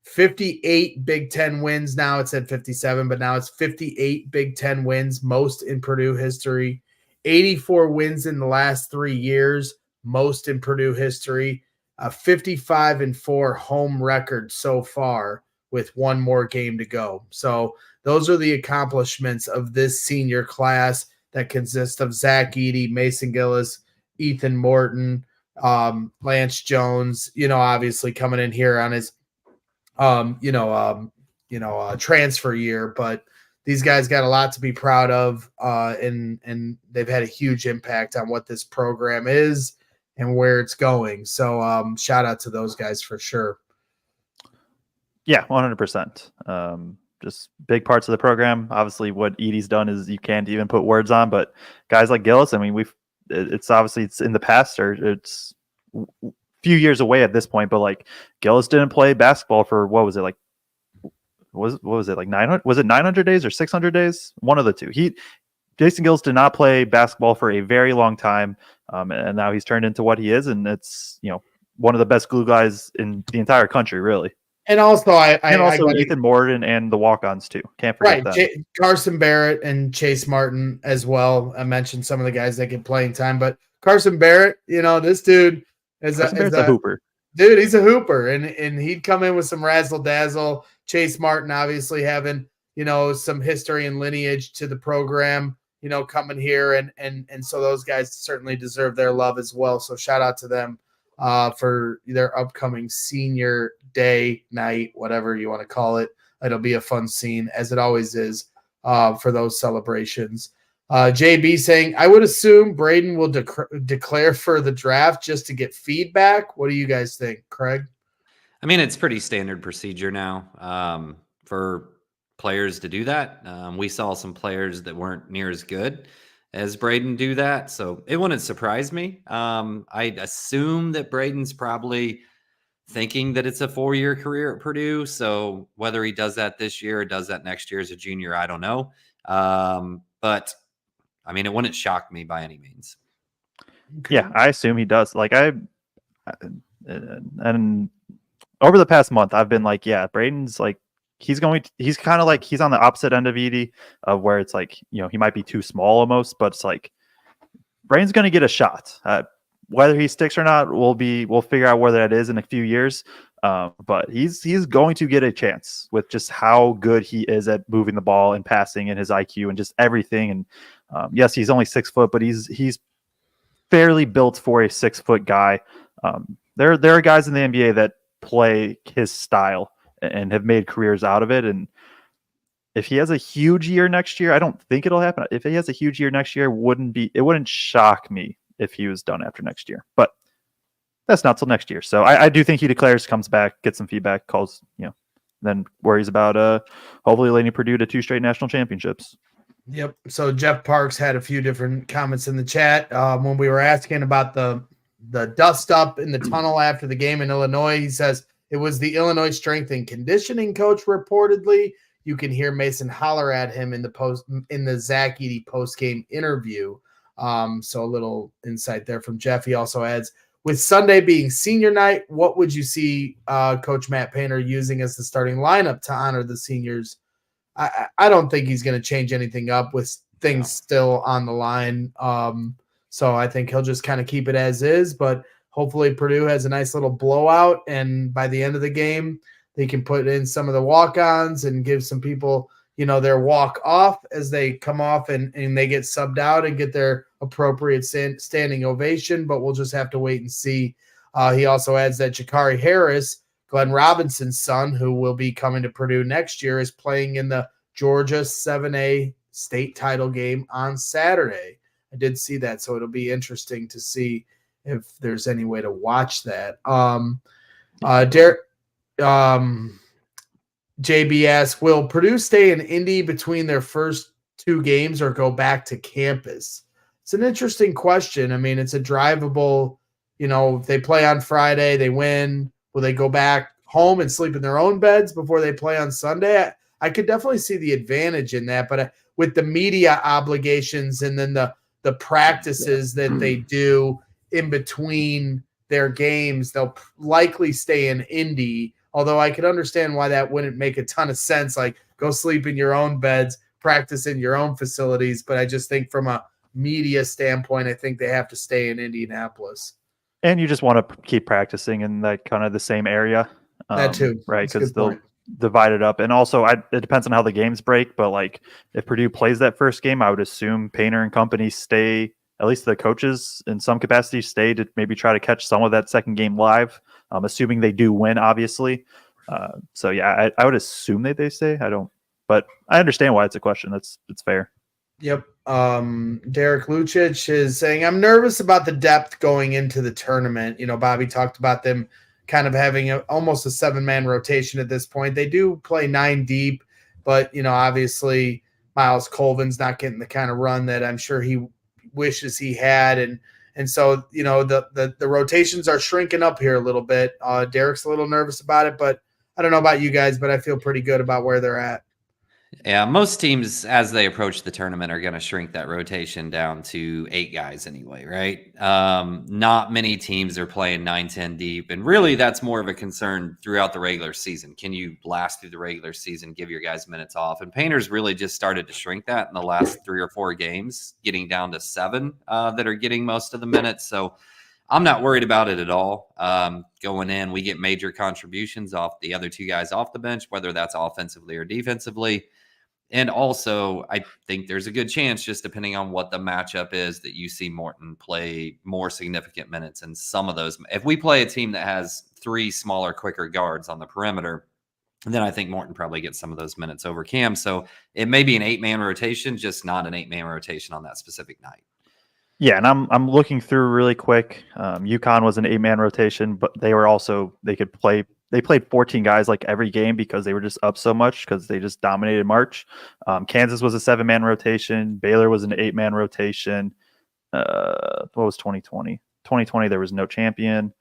S1: 58 Big Ten wins. Now it's at 57, but now it's 58 Big Ten wins, most in Purdue history. 84 wins in the last 3 years, most in Purdue history. 55-4 home record so far with one more game to go. So those are the accomplishments of this senior class that consists of Zach Edey, Mason Gillis, Ethan Morton, Lance Jones, obviously coming in here on his, transfer year, but these guys got a lot to be proud of, and they've had a huge impact on what this program is and where it's going. So shout out to those guys for sure.
S5: Yeah, 100%. Just big parts of the program. Obviously, what Edie's done is you can't even put words on, but guys like Gillis, I mean, it's obviously it's in the past, or it's a few years away at this point, but like Gillis didn't play basketball for, what was it, like, what was it, like 900? Was it 900 days or 600 days? One of the two. Jason Gillis did not play basketball for a very long time, and now he's turned into what he is, and it's one of the best glue guys in the entire country, really.
S1: And also,
S5: Ethan Morton and the walk-ons too. Can't forget that.
S1: Carson Barrett and Chase Martin as well. I mentioned some of the guys that get playing time, but Carson Barrett, this dude is a
S5: hooper.
S1: Dude, he's a hooper, and he'd come in with some razzle dazzle. Chase Martin, obviously having some history and lineage to the program, coming here, and so those guys certainly deserve their love as well. So shout out to them for their upcoming senior day, night, whatever you want to call it. It'll be a fun scene, as it always is, for those celebrations. JB saying, I would assume Braden will declare for the draft just to get feedback. What do you guys think, Craig?
S4: I mean, it's pretty standard procedure now for players to do that. We saw some players that weren't near as good as Braden do that, so it wouldn't surprise me. I'd assume that Braden's probably thinking that it's a 4-year career at Purdue, so whether he does that this year or does that next year as a junior, I don't know. But I mean, it wouldn't shock me by any means.
S5: Yeah, I assume he does. Like and over the past month, I've been like, yeah, Braden's like, he's kind of like, he's on the opposite end of Edie, of where it's like, he might be too small almost, but it's like, Braden's going to get a shot. Whether he sticks or not, we'll figure out where that is in a few years. But he's going to get a chance with just how good he is at moving the ball and passing and his IQ and just everything. And yes, he's only 6 foot, but he's fairly built for a 6 foot guy. There are guys in the NBA that play his style and have made careers out of it. And if he has a huge year next year, I don't think it'll happen. If he has a huge year next year, it wouldn't shock me if he was done after next year, but that's not till next year. So I do think he declares, comes back, gets some feedback, calls, then worries about hopefully leading Purdue to 2 straight national championships.
S1: Yep. So Jeff Parks had a few different comments in the chat when we were asking about the dust up in the tunnel after the game in Illinois. He says it was the Illinois strength and conditioning coach reportedly. You can hear Mason holler at him in the Zach Edey post-game interview. So a little insight there from Jeff. He also adds, with Sunday being senior night, what would you see Coach Matt Painter using as the starting lineup to honor the seniors? I don't think he's going to change anything up with things still on the line. So I think he'll just kind of keep it as is, but hopefully Purdue has a nice little blowout, and by the end of the game, they can put in some of the walk-ons and give some people, their walk-off as they come off and they get subbed out and get their appropriate standing ovation, but we'll just have to wait and see. He also adds that Jakari Harris, Glenn Robinson's son, who will be coming to Purdue next year, is playing in the Georgia 7A state title game on Saturday. I did see that, so it'll be interesting to see if there's any way to watch that. JB asks, will Purdue stay in Indy between their first 2 games or go back to campus? It's an interesting question. I mean, it's a drivable, if they play on Friday, they win. Will they go back home and sleep in their own beds before they play on Sunday? I could definitely see the advantage in that, but with the media obligations and then the practices that they do in between their games, they'll likely stay in Indy. Although I could understand why that wouldn't make a ton of sense, like go sleep in your own beds, practice in your own facilities. But I just think from a media standpoint, I think they have to stay in Indianapolis.
S5: And you just want to keep practicing in that kind of the same area.
S1: That too.
S5: Right, because they'll divide it up. And also, it depends on how the games break. But like if Purdue plays that first game, I would assume Painter and company stay, at least the coaches in some capacity stay to maybe try to catch some of that second game live. Assuming they do win, obviously. So yeah, I would assume that they stay. But I understand why it's a question. It's fair.
S1: Yep. Derek Lucic is saying, I'm nervous about the depth going into the tournament. Bobby talked about them kind of having almost a 7-man rotation at this point. They do play 9 deep, but obviously Miles Colvin's not getting the kind of run that I'm sure he wishes he had. And so, the rotations are shrinking up here a little bit. Derek's a little nervous about it, but I don't know about you guys, but I feel pretty good about where they're at.
S4: Yeah, most teams, as they approach the tournament, are going to shrink that rotation down to 8 guys anyway, right? Not many teams are playing 9-10 deep, and really that's more of a concern throughout the regular season. Can you last through the regular season, give your guys minutes off? And Painter's really just started to shrink that in the last 3 or 4 games, getting down to 7 that are getting most of the minutes. So I'm not worried about it at all. Going in, we get major contributions off the other 2 guys off the bench, whether that's offensively or defensively. And also, I think there's a good chance, just depending on what the matchup is, that you see Morton play more significant minutes in some of those. If we play a team that has 3 smaller, quicker guards on the perimeter, then I think Morton probably gets some of those minutes over Cam. So it may be an 8-man rotation, just not an 8-man rotation on that specific night.
S5: Yeah, and I'm looking through really quick. UConn was an 8-man rotation, but they played 14 guys like every game because they were just up so much because they just dominated March. Kansas was a 7-man rotation. Baylor was an 8-man rotation. What was 2020? 2020, there was no champion.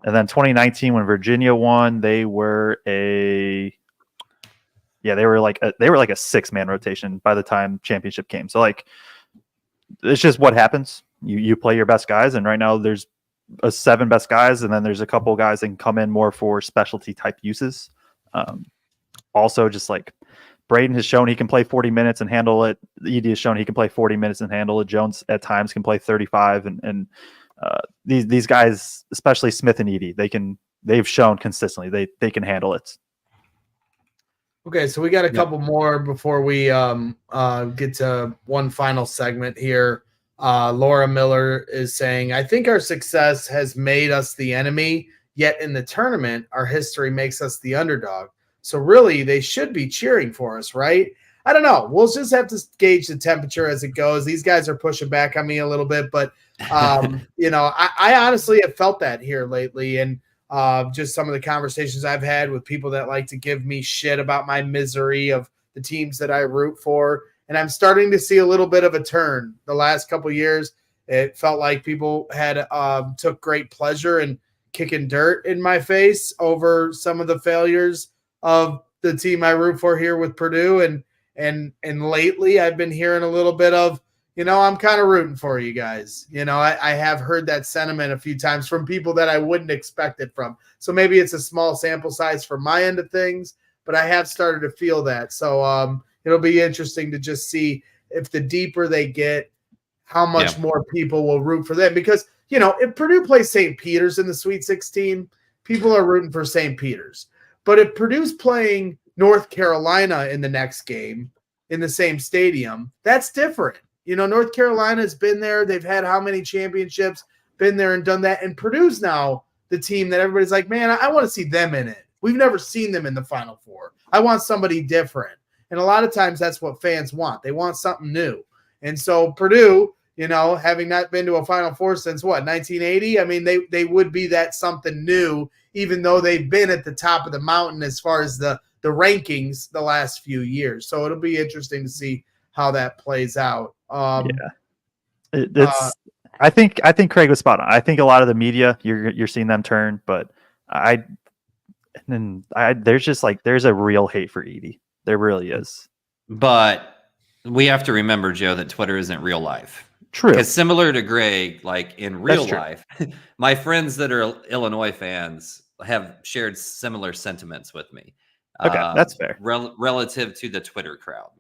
S5: And then 2019, when Virginia won, they were like a 6-man rotation by the time championship came. So like, it's just what happens. You play your best guys, and right now there's 7 best guys, and then there's a couple guys that can come in more for specialty type uses. Also, just like Braden has shown he can play 40 minutes and handle it. Edie has shown he can play 40 minutes and handle it. Jones at times can play 35, and these guys, especially Smith and Edie, they've shown consistently they can handle it.
S1: Okay, so we got a couple more before we get to one final segment here. Laura Miller is saying, I think our success has made us the enemy, yet in the tournament, our history makes us the underdog. So really, they should be cheering for us, right? I don't know. We'll just have to gauge the temperature as it goes. These guys are pushing back on me a little bit, but, I honestly have felt that here lately. And just some of the conversations I've had with people that like to give me shit about my misery of the teams that I root for. And I'm starting to see a little bit of a turn. The last couple of years, it felt like people had took great pleasure in kicking dirt in my face over some of the failures of the team I root for here with Purdue. And lately, I've been hearing a little bit of, I'm kind of rooting for you guys. I have heard that sentiment a few times from people that I wouldn't expect it from. So maybe it's a small sample size for my end of things, but I have started to feel that. So it'll be interesting to just see if the deeper they get, how much more people will root for them. Because, if Purdue plays St. Peter's in the Sweet 16, people are rooting for St. Peter's. But if Purdue's playing North Carolina in the next game in the same stadium, that's different. North Carolina's been there. They've had how many championships, been there and done that. And Purdue's now the team that everybody's like, man, I want to see them in it. We've never seen them in the Final Four. I want somebody different. And a lot of times that's what fans want. They want something new. And so Purdue, having not been to a Final Four since 1980? I mean, they would be that something new, even though they've been at the top of the mountain as far as the the rankings the last few years. So it'll be interesting to see how that plays out.
S5: I think Craig was spot on. I think a lot of the media you're seeing them turn, but there's just like there's a real hate for Edie. There really is.
S4: But we have to remember, Joe, that Twitter isn't real life.
S5: True.
S4: Because similar to Greg, like in real life, my friends that are Illinois fans have shared similar sentiments with me.
S5: Okay, that's fair.
S4: Relative to the Twitter crowd.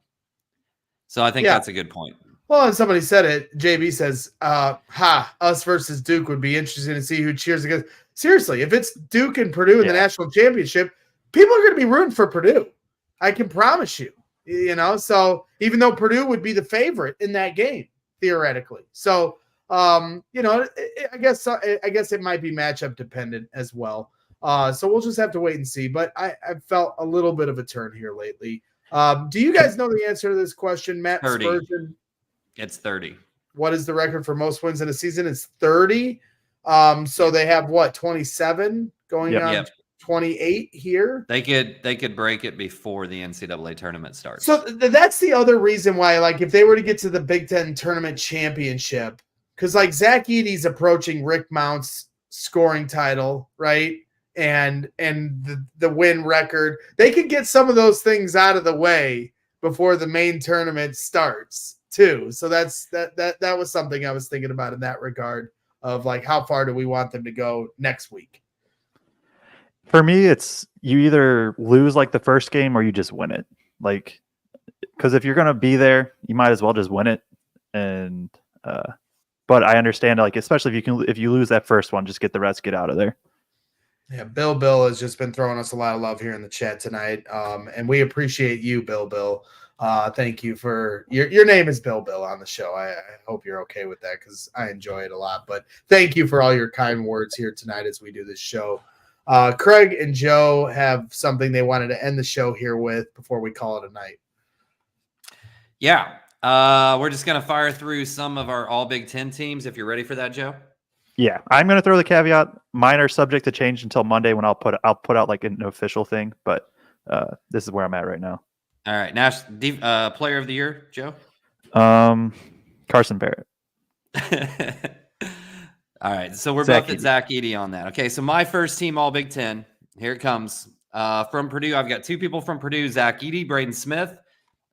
S4: So I think that's a good point.
S1: Well, and somebody said it. JB says, us versus Duke would be interesting to see who cheers against. Seriously, if it's Duke and Purdue in the national championship, people are going to be rooting for Purdue. I can promise you, so even though Purdue would be the favorite in that game, theoretically. So, I guess it might be matchup dependent as well. So we'll just have to wait and see. But I felt a little bit of a turn here lately. Do you guys know the answer to this question, Matt?
S4: 30.
S1: Spurgeon?
S4: It's 30.
S1: What is the record for most wins in a season? It's 30. So they have 27 going on 28 here.
S4: They could break it before the NCAA tournament starts.
S1: So that's the other reason why, like, if they were to get to the Big Ten Tournament Championship, because like Zach Edey's approaching Rick Mount's scoring title, right? And the win record, they could get some of those things out of the way before the main tournament starts too. So that was something I was thinking about in that regard of like, how far do we want them to go next week?
S5: For me, it's you either lose like the first game or you just win it. Like, because if you're going to be there, you might as well just win it. And, but I understand, like, especially if you lose that first one, just get the rest, get out of there.
S1: Yeah, Bill has just been throwing us a lot of love here in the chat tonight. And we appreciate you, Bill. Thank you for your name is Bill on the show. I hope you're okay with that because I enjoy it a lot. But thank you for all your kind words here tonight as we do this show. Craig and Joe have something they wanted to end the show here with before we call it a night.
S4: Yeah. We're just going to fire through some of our all Big Ten teams. If you're ready for that, Joe.
S5: Yeah, I'm going to throw the caveat. Mine are subject to change until Monday when I'll put out like an official thing. But this is where I'm at right now.
S4: All right. Player of the year, Joe?
S5: Carson Barrett.
S4: All right. So we're both at Zach Edey on that. Okay. So my first team, all Big Ten. Here it comes. From Purdue, I've got two people from Purdue, Zach Edey, Braden Smith.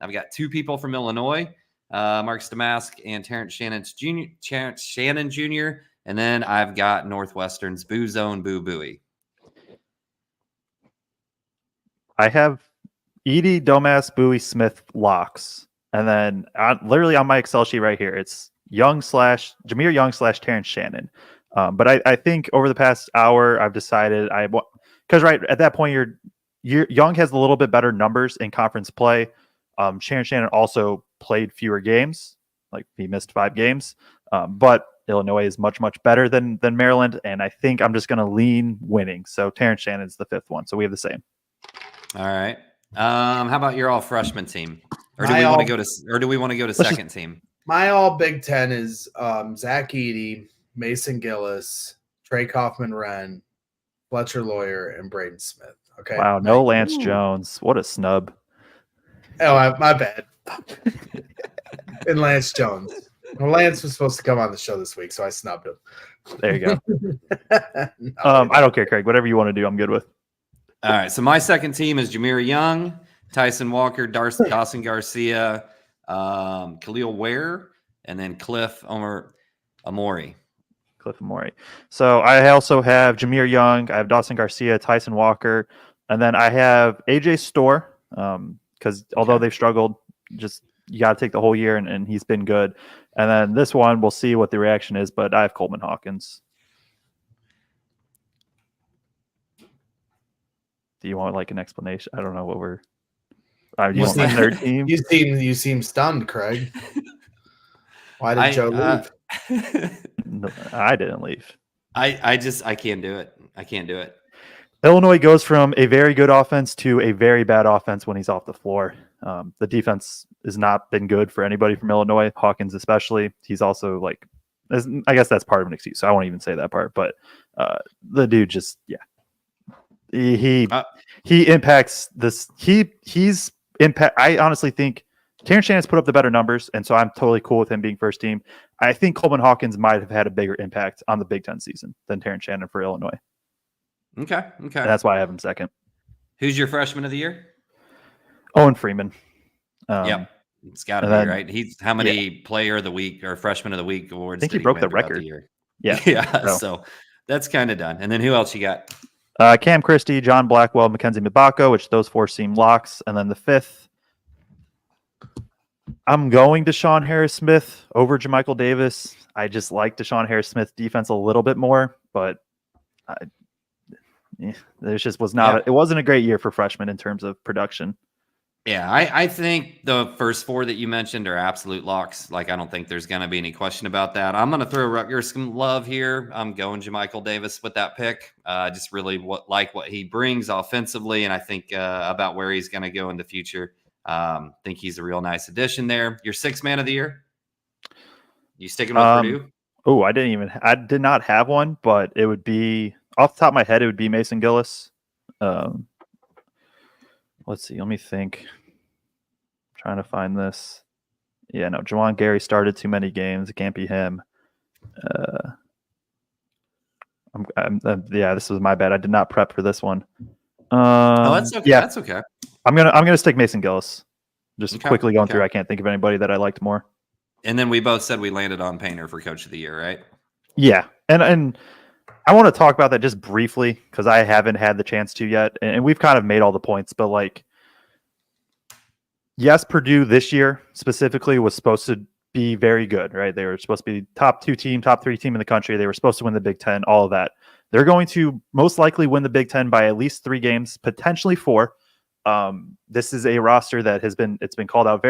S4: I've got two people from Illinois, Marcus Damask and Terrence Shannon Jr. And then I've got Northwestern's Boo Zone Boo Booey.
S5: I have Edey, Domas, Bowie, Smith, locks. And then literally on my Excel sheet right here, it's Jameer Young / Terrence Shannon. But I think over the past hour, I've decided because right at that point, Young has a little bit better numbers in conference play. Shannon also played fewer games, like he missed 5 games. But Illinois is much, much better than Maryland. And I think I'm just going to lean winning. So Terrence Shannon's the 5th one. So we have the same.
S4: All right. How about your all freshman team? Or do we want to go to second team?
S1: My all Big Ten is Zach Edey, Mason Gillis, Trey Kaufman-Renn, Fletcher Lawyer, and Braden Smith. Okay.
S5: Wow, no Lance Jones. What a snub.
S1: Oh, my bad. And Lance Jones. Well, Lance was supposed to come on the show this week, so I snubbed him.
S5: There you go. I don't care, Craig. Whatever you want to do, I'm good with.
S4: All right. So my second team is Jameer Young, Tyson Walker, Dawson Garcia, Khalil Ware, and then Cliff Amori.
S5: So I also have Jameer Young. I have Dawson Garcia, Tyson Walker, and then I have AJ Storr. Because although they've struggled, just you got to take the whole year, and he's been good. And then this one, we'll see what the reaction is, but I have Coleman Hawkins. Do you want like an explanation? I don't know what we're. You want my third team?
S1: You seem stunned, Craig. Why did Joe leave?
S5: No, I didn't leave.
S4: I can't do it. I can't do it.
S5: Illinois goes from a very good offense to a very bad offense when he's off the floor. The defense has not been good for anybody from Illinois, Hawkins especially. He's also like, I guess that's part of an excuse. So I won't even say that part, but the dude just, he impacts this. He's impact. I honestly think Terrence Shannon's put up the better numbers, and so I'm totally cool with him being first team. I think Coleman Hawkins might have had a bigger impact on the Big Ten season than Terrence Shannon for Illinois.
S4: Okay.
S5: And that's why I have him second.
S4: Who's your freshman of the year?
S5: Owen Freeman.
S4: Yep. It's got to be, right? He's how many player of the week or freshman of the week awards?
S5: I think he broke the record.
S4: The year?
S5: Yeah.
S4: Yeah. So that's kind of done. And then who else you got?
S5: Cam Christie, John Blackwell, Mackenzie Mbako, which those four seem locks. And then the fifth, I'm going to Deshaun Harris-Smith over Jermichael Davis. I just like Deshaun Harris-Smith's defense a little bit more, but there just was not. It wasn't a great year for freshmen in terms of production.
S4: Yeah, I think the first four that you mentioned are absolute locks. Like, I don't think there's going to be any question about that. I'm going to throw Rutgers some love here. I'm going Jermichael Davis with that pick. Just really like what he brings offensively, and I think about where he's going to go in the future. Think he's a real nice addition there. Your sixth man of the year? You sticking with Purdue?
S5: Oh, I did not have one, but it would be off the top of my head, it would be Mason Gillis. Let's see. Let me think. I'm trying to find this. Yeah, no. Juwan Gary started too many games. It can't be him. Yeah, this was my bad. I did not prep for this one.
S4: That's okay.
S5: Yeah,
S4: that's okay.
S5: I'm gonna stick Mason Gillis. Just quickly going through. I can't think of anybody that I liked more.
S4: And then we both said we landed on Painter for Coach of the Year, right?
S5: Yeah, and I want to talk about that just briefly because I haven't had the chance to yet, and we've kind of made all the points. But like, yes, Purdue this year specifically was supposed to be very good, right? They were supposed to be top 3 team in the country. They were supposed to win the Big Ten, all of that. They're going to most likely win the Big Ten by at least 3 games, potentially 4. This is a roster that it's been called out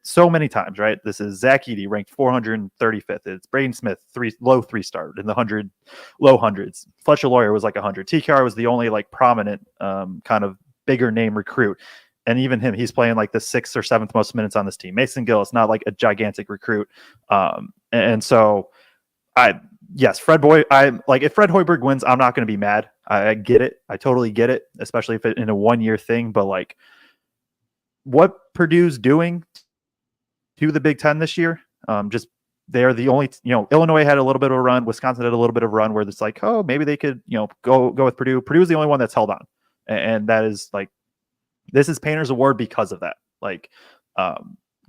S5: so many times, right? This is Zach Edey ranked 435th. It's Braden Smith, low 3-star in the low hundreds. Fletcher Lawyer was like 100. TKR was the only like prominent kind of bigger name recruit. And even him, he's playing like the 6th or 7th most minutes on this team. Mason Gillis, not like a gigantic recruit. And so if Fred Hoiberg wins, I'm not going to be mad. I get it. I totally get it, especially if it's in a 1-year thing. But like what Purdue's doing to the Big Ten this year, they're the only, Illinois had a little bit of a run. Wisconsin had a little bit of a run where it's like, oh, maybe they could, go with Purdue. Purdue's the only one that's held on. And that is like, this is Painter's award because of that. Like,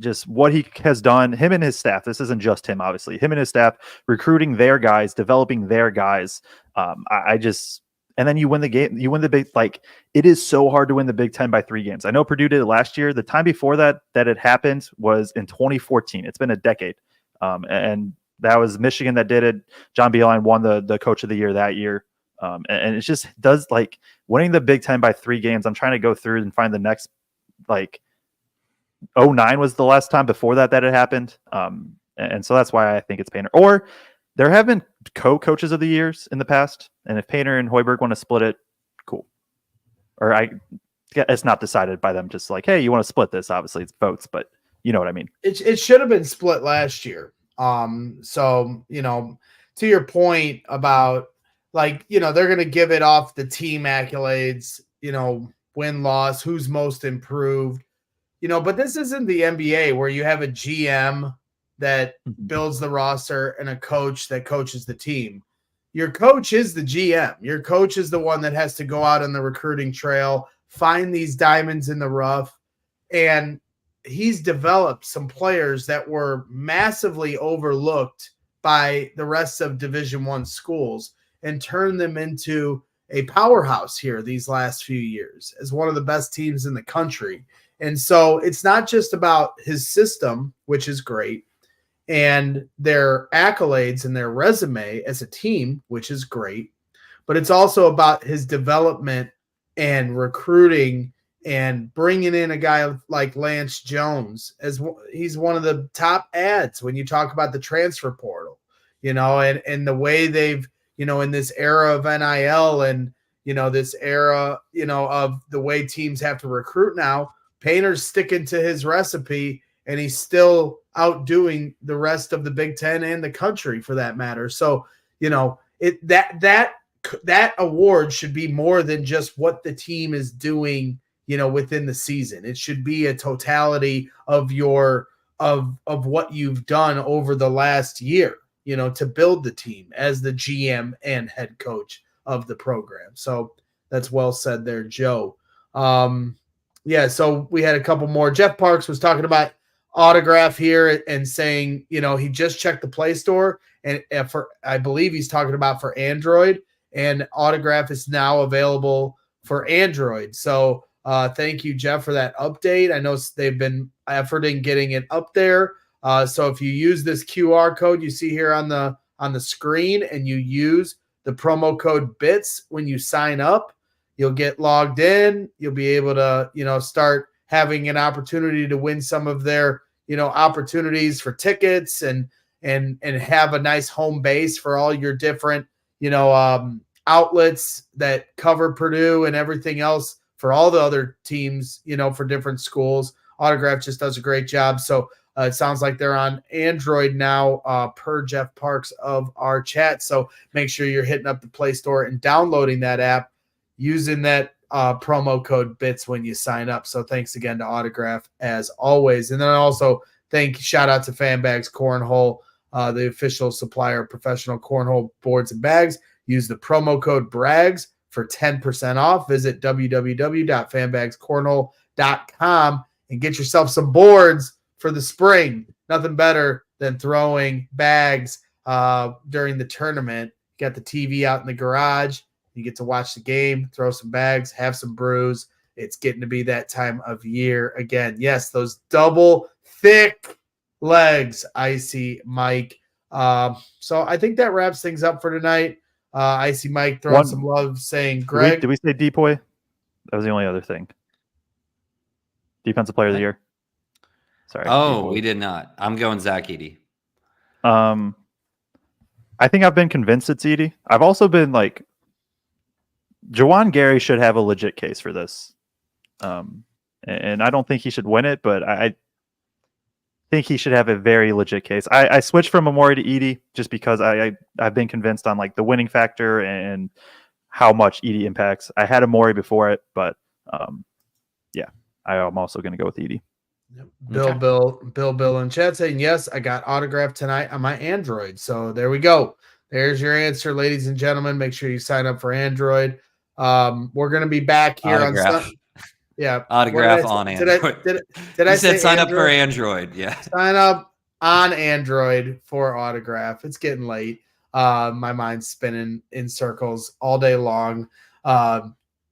S5: just what he has done, him and his staff. This isn't just him, obviously. Him and his staff recruiting their guys, developing their guys. And then you win the game. You win the big. Like, it is so hard to win the Big Ten by 3 games. I know Purdue did it last year. The time before that it happened was in 2014. It's been a decade, and that was Michigan that did it. John Beilein won the Coach of the Year that year. And it just does, like, winning the Big Ten by 3 games. I'm trying to go through and find the next, like, 2009 was the last time before that it happened. And so that's why I think it's Painter. Or there have been co-coaches of the years in the past. And if Painter and Hoiberg want to split it, cool. Or it's not decided by them. Just like, hey, you want to split this? Obviously it's votes, but you know what I mean?
S1: It should have been split last year. So, to your point about, like, they're going to give it off the team accolades, win-loss, who's most improved, but this isn't the NBA where you have a GM that builds the roster and a coach that coaches the team. Your coach is the GM. Your coach is the one that has to go out on the recruiting trail, find these diamonds in the rough, and he's developed some players that were massively overlooked by the rest of Division I schools and turned them into a powerhouse here these last few years as one of the best teams in the country. And so it's not just about his system, which is great, and their accolades and their resume as a team, which is great, but it's also about his development and recruiting and bringing in a guy like Lance Jones, as he's one of the top ads when you talk about the transfer portal, and the way they've, in this era of NIL and, this era, of the way teams have to recruit now. Painter's sticking to his recipe, and he's still outdoing the rest of the Big Ten and the country for that matter. So, that that award should be more than just what the team is doing, within the season. It should be a totality of of what you've done over the last year, to build the team as the GM and head coach of the program. So that's well said there, Joe. So we had a couple more. Jeff Parks was talking about Autograph here and saying, he just checked the Play Store, and I believe he's talking about for Android, and Autograph is now available for Android. So thank you, Jeff, for that update. I know they've been efforting getting it up there. So if you use this QR code you see here on the screen, and you use the promo code BITS when you sign up, you'll get logged in. You'll be able to, start having an opportunity to win some of their, opportunities for tickets and have a nice home base for all your different, outlets that cover Purdue and everything else for all the other teams, for different schools. Autograph just does a great job. So it sounds like they're on Android now, per Jeff Parks of our chat. So make sure you're hitting up the Play Store and downloading that app using that promo code BITS when you sign up. So thanks again to Autograph as always. And then also shout out to FanBags Cornhole, the official supplier of professional cornhole boards and bags. Use the promo code BRAGS for 10% off. Visit www.fanbagscornhole.com and get yourself some boards for the spring. Nothing better than throwing bags during the tournament. You got the TV out in the garage. You get to watch the game, throw some bags, have some brews. It's getting to be that time of year again. Yes, those double thick legs, Icy Mike. So I think that wraps things up for tonight. Icy Mike throwing some love, saying, Greg.
S5: Did we say Depoy? That was the only other thing. Defensive Player of the Year. Sorry.
S4: Oh, we did not. I'm going Zach Edey.
S5: I think I've been convinced it's Edey. I've also been like, Jawan Gary should have a legit case for this. And I don't think he should win it, but I think he should have a very legit case. I switched from Amori to Edey just because I've been convinced on like the winning factor and how much Edey impacts. I had Amori before it, but I'm also going to go with Edey.
S1: Yep. Bill in chat saying, yes, I got Autograph tonight on my Android. So there we go. There's your answer, ladies and gentlemen. Make sure you sign up for Android. We're going to be back here
S4: Autograph.
S1: on Sunday. Yeah.
S4: Autograph on Android.
S1: Did I say
S4: sign
S1: Android?
S4: up for Android? Yeah.
S1: Sign up on Android for Autograph. It's getting late. My mind's spinning in circles all day long.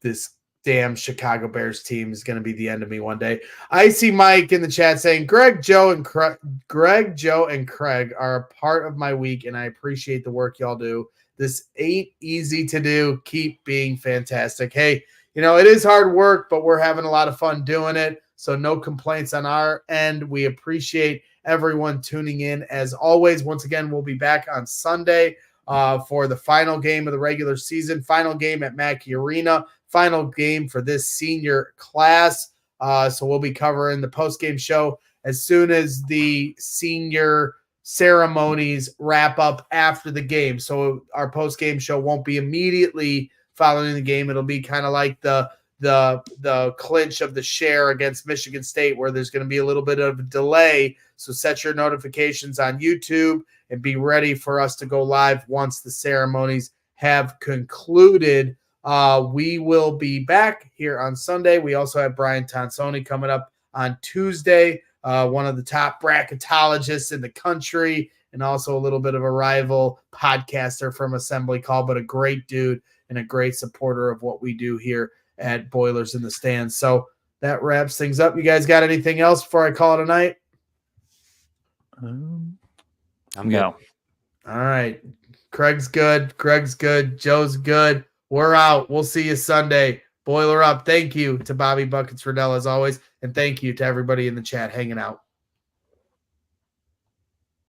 S1: This damn Chicago Bears team is going to be the end of me one day. I see Mike in the chat saying, Greg, Joe, and Craig are a part of my week, and I appreciate the work y'all do. This ain't easy to do. Keep being fantastic. Hey, it is hard work, but we're having a lot of fun doing it. So no complaints on our end. We appreciate everyone tuning in. As always, once again, we'll be back on Sunday for the final game of the regular season, final game at Mackey Arena, final game for this senior class. So we'll be covering the post-game show as soon as the senior ceremonies wrap up after the game. So our post-game show won't be immediately following the game. It'll be kind of like the clinch of the share against Michigan State, where there's going to be a little bit of a delay. So set your notifications on YouTube and be ready for us to go live once the ceremonies have concluded. We will be back here on Sunday. We also have Brian Tonsoni coming up on Tuesday, one of the top bracketologists in the country, and also a little bit of a rival podcaster from Assembly Call, but a great dude and a great supporter of what we do here at Boilers in the Stands. So that wraps things up. You guys got anything else before I call it a night?
S4: I'm good.
S5: No.
S1: All right. Craig's good. Greg's good. Joe's good. We're out. We'll see you Sunday. Boiler up. Thank you to Bobby Buckets Riddell as always. And thank you to everybody in the chat hanging out.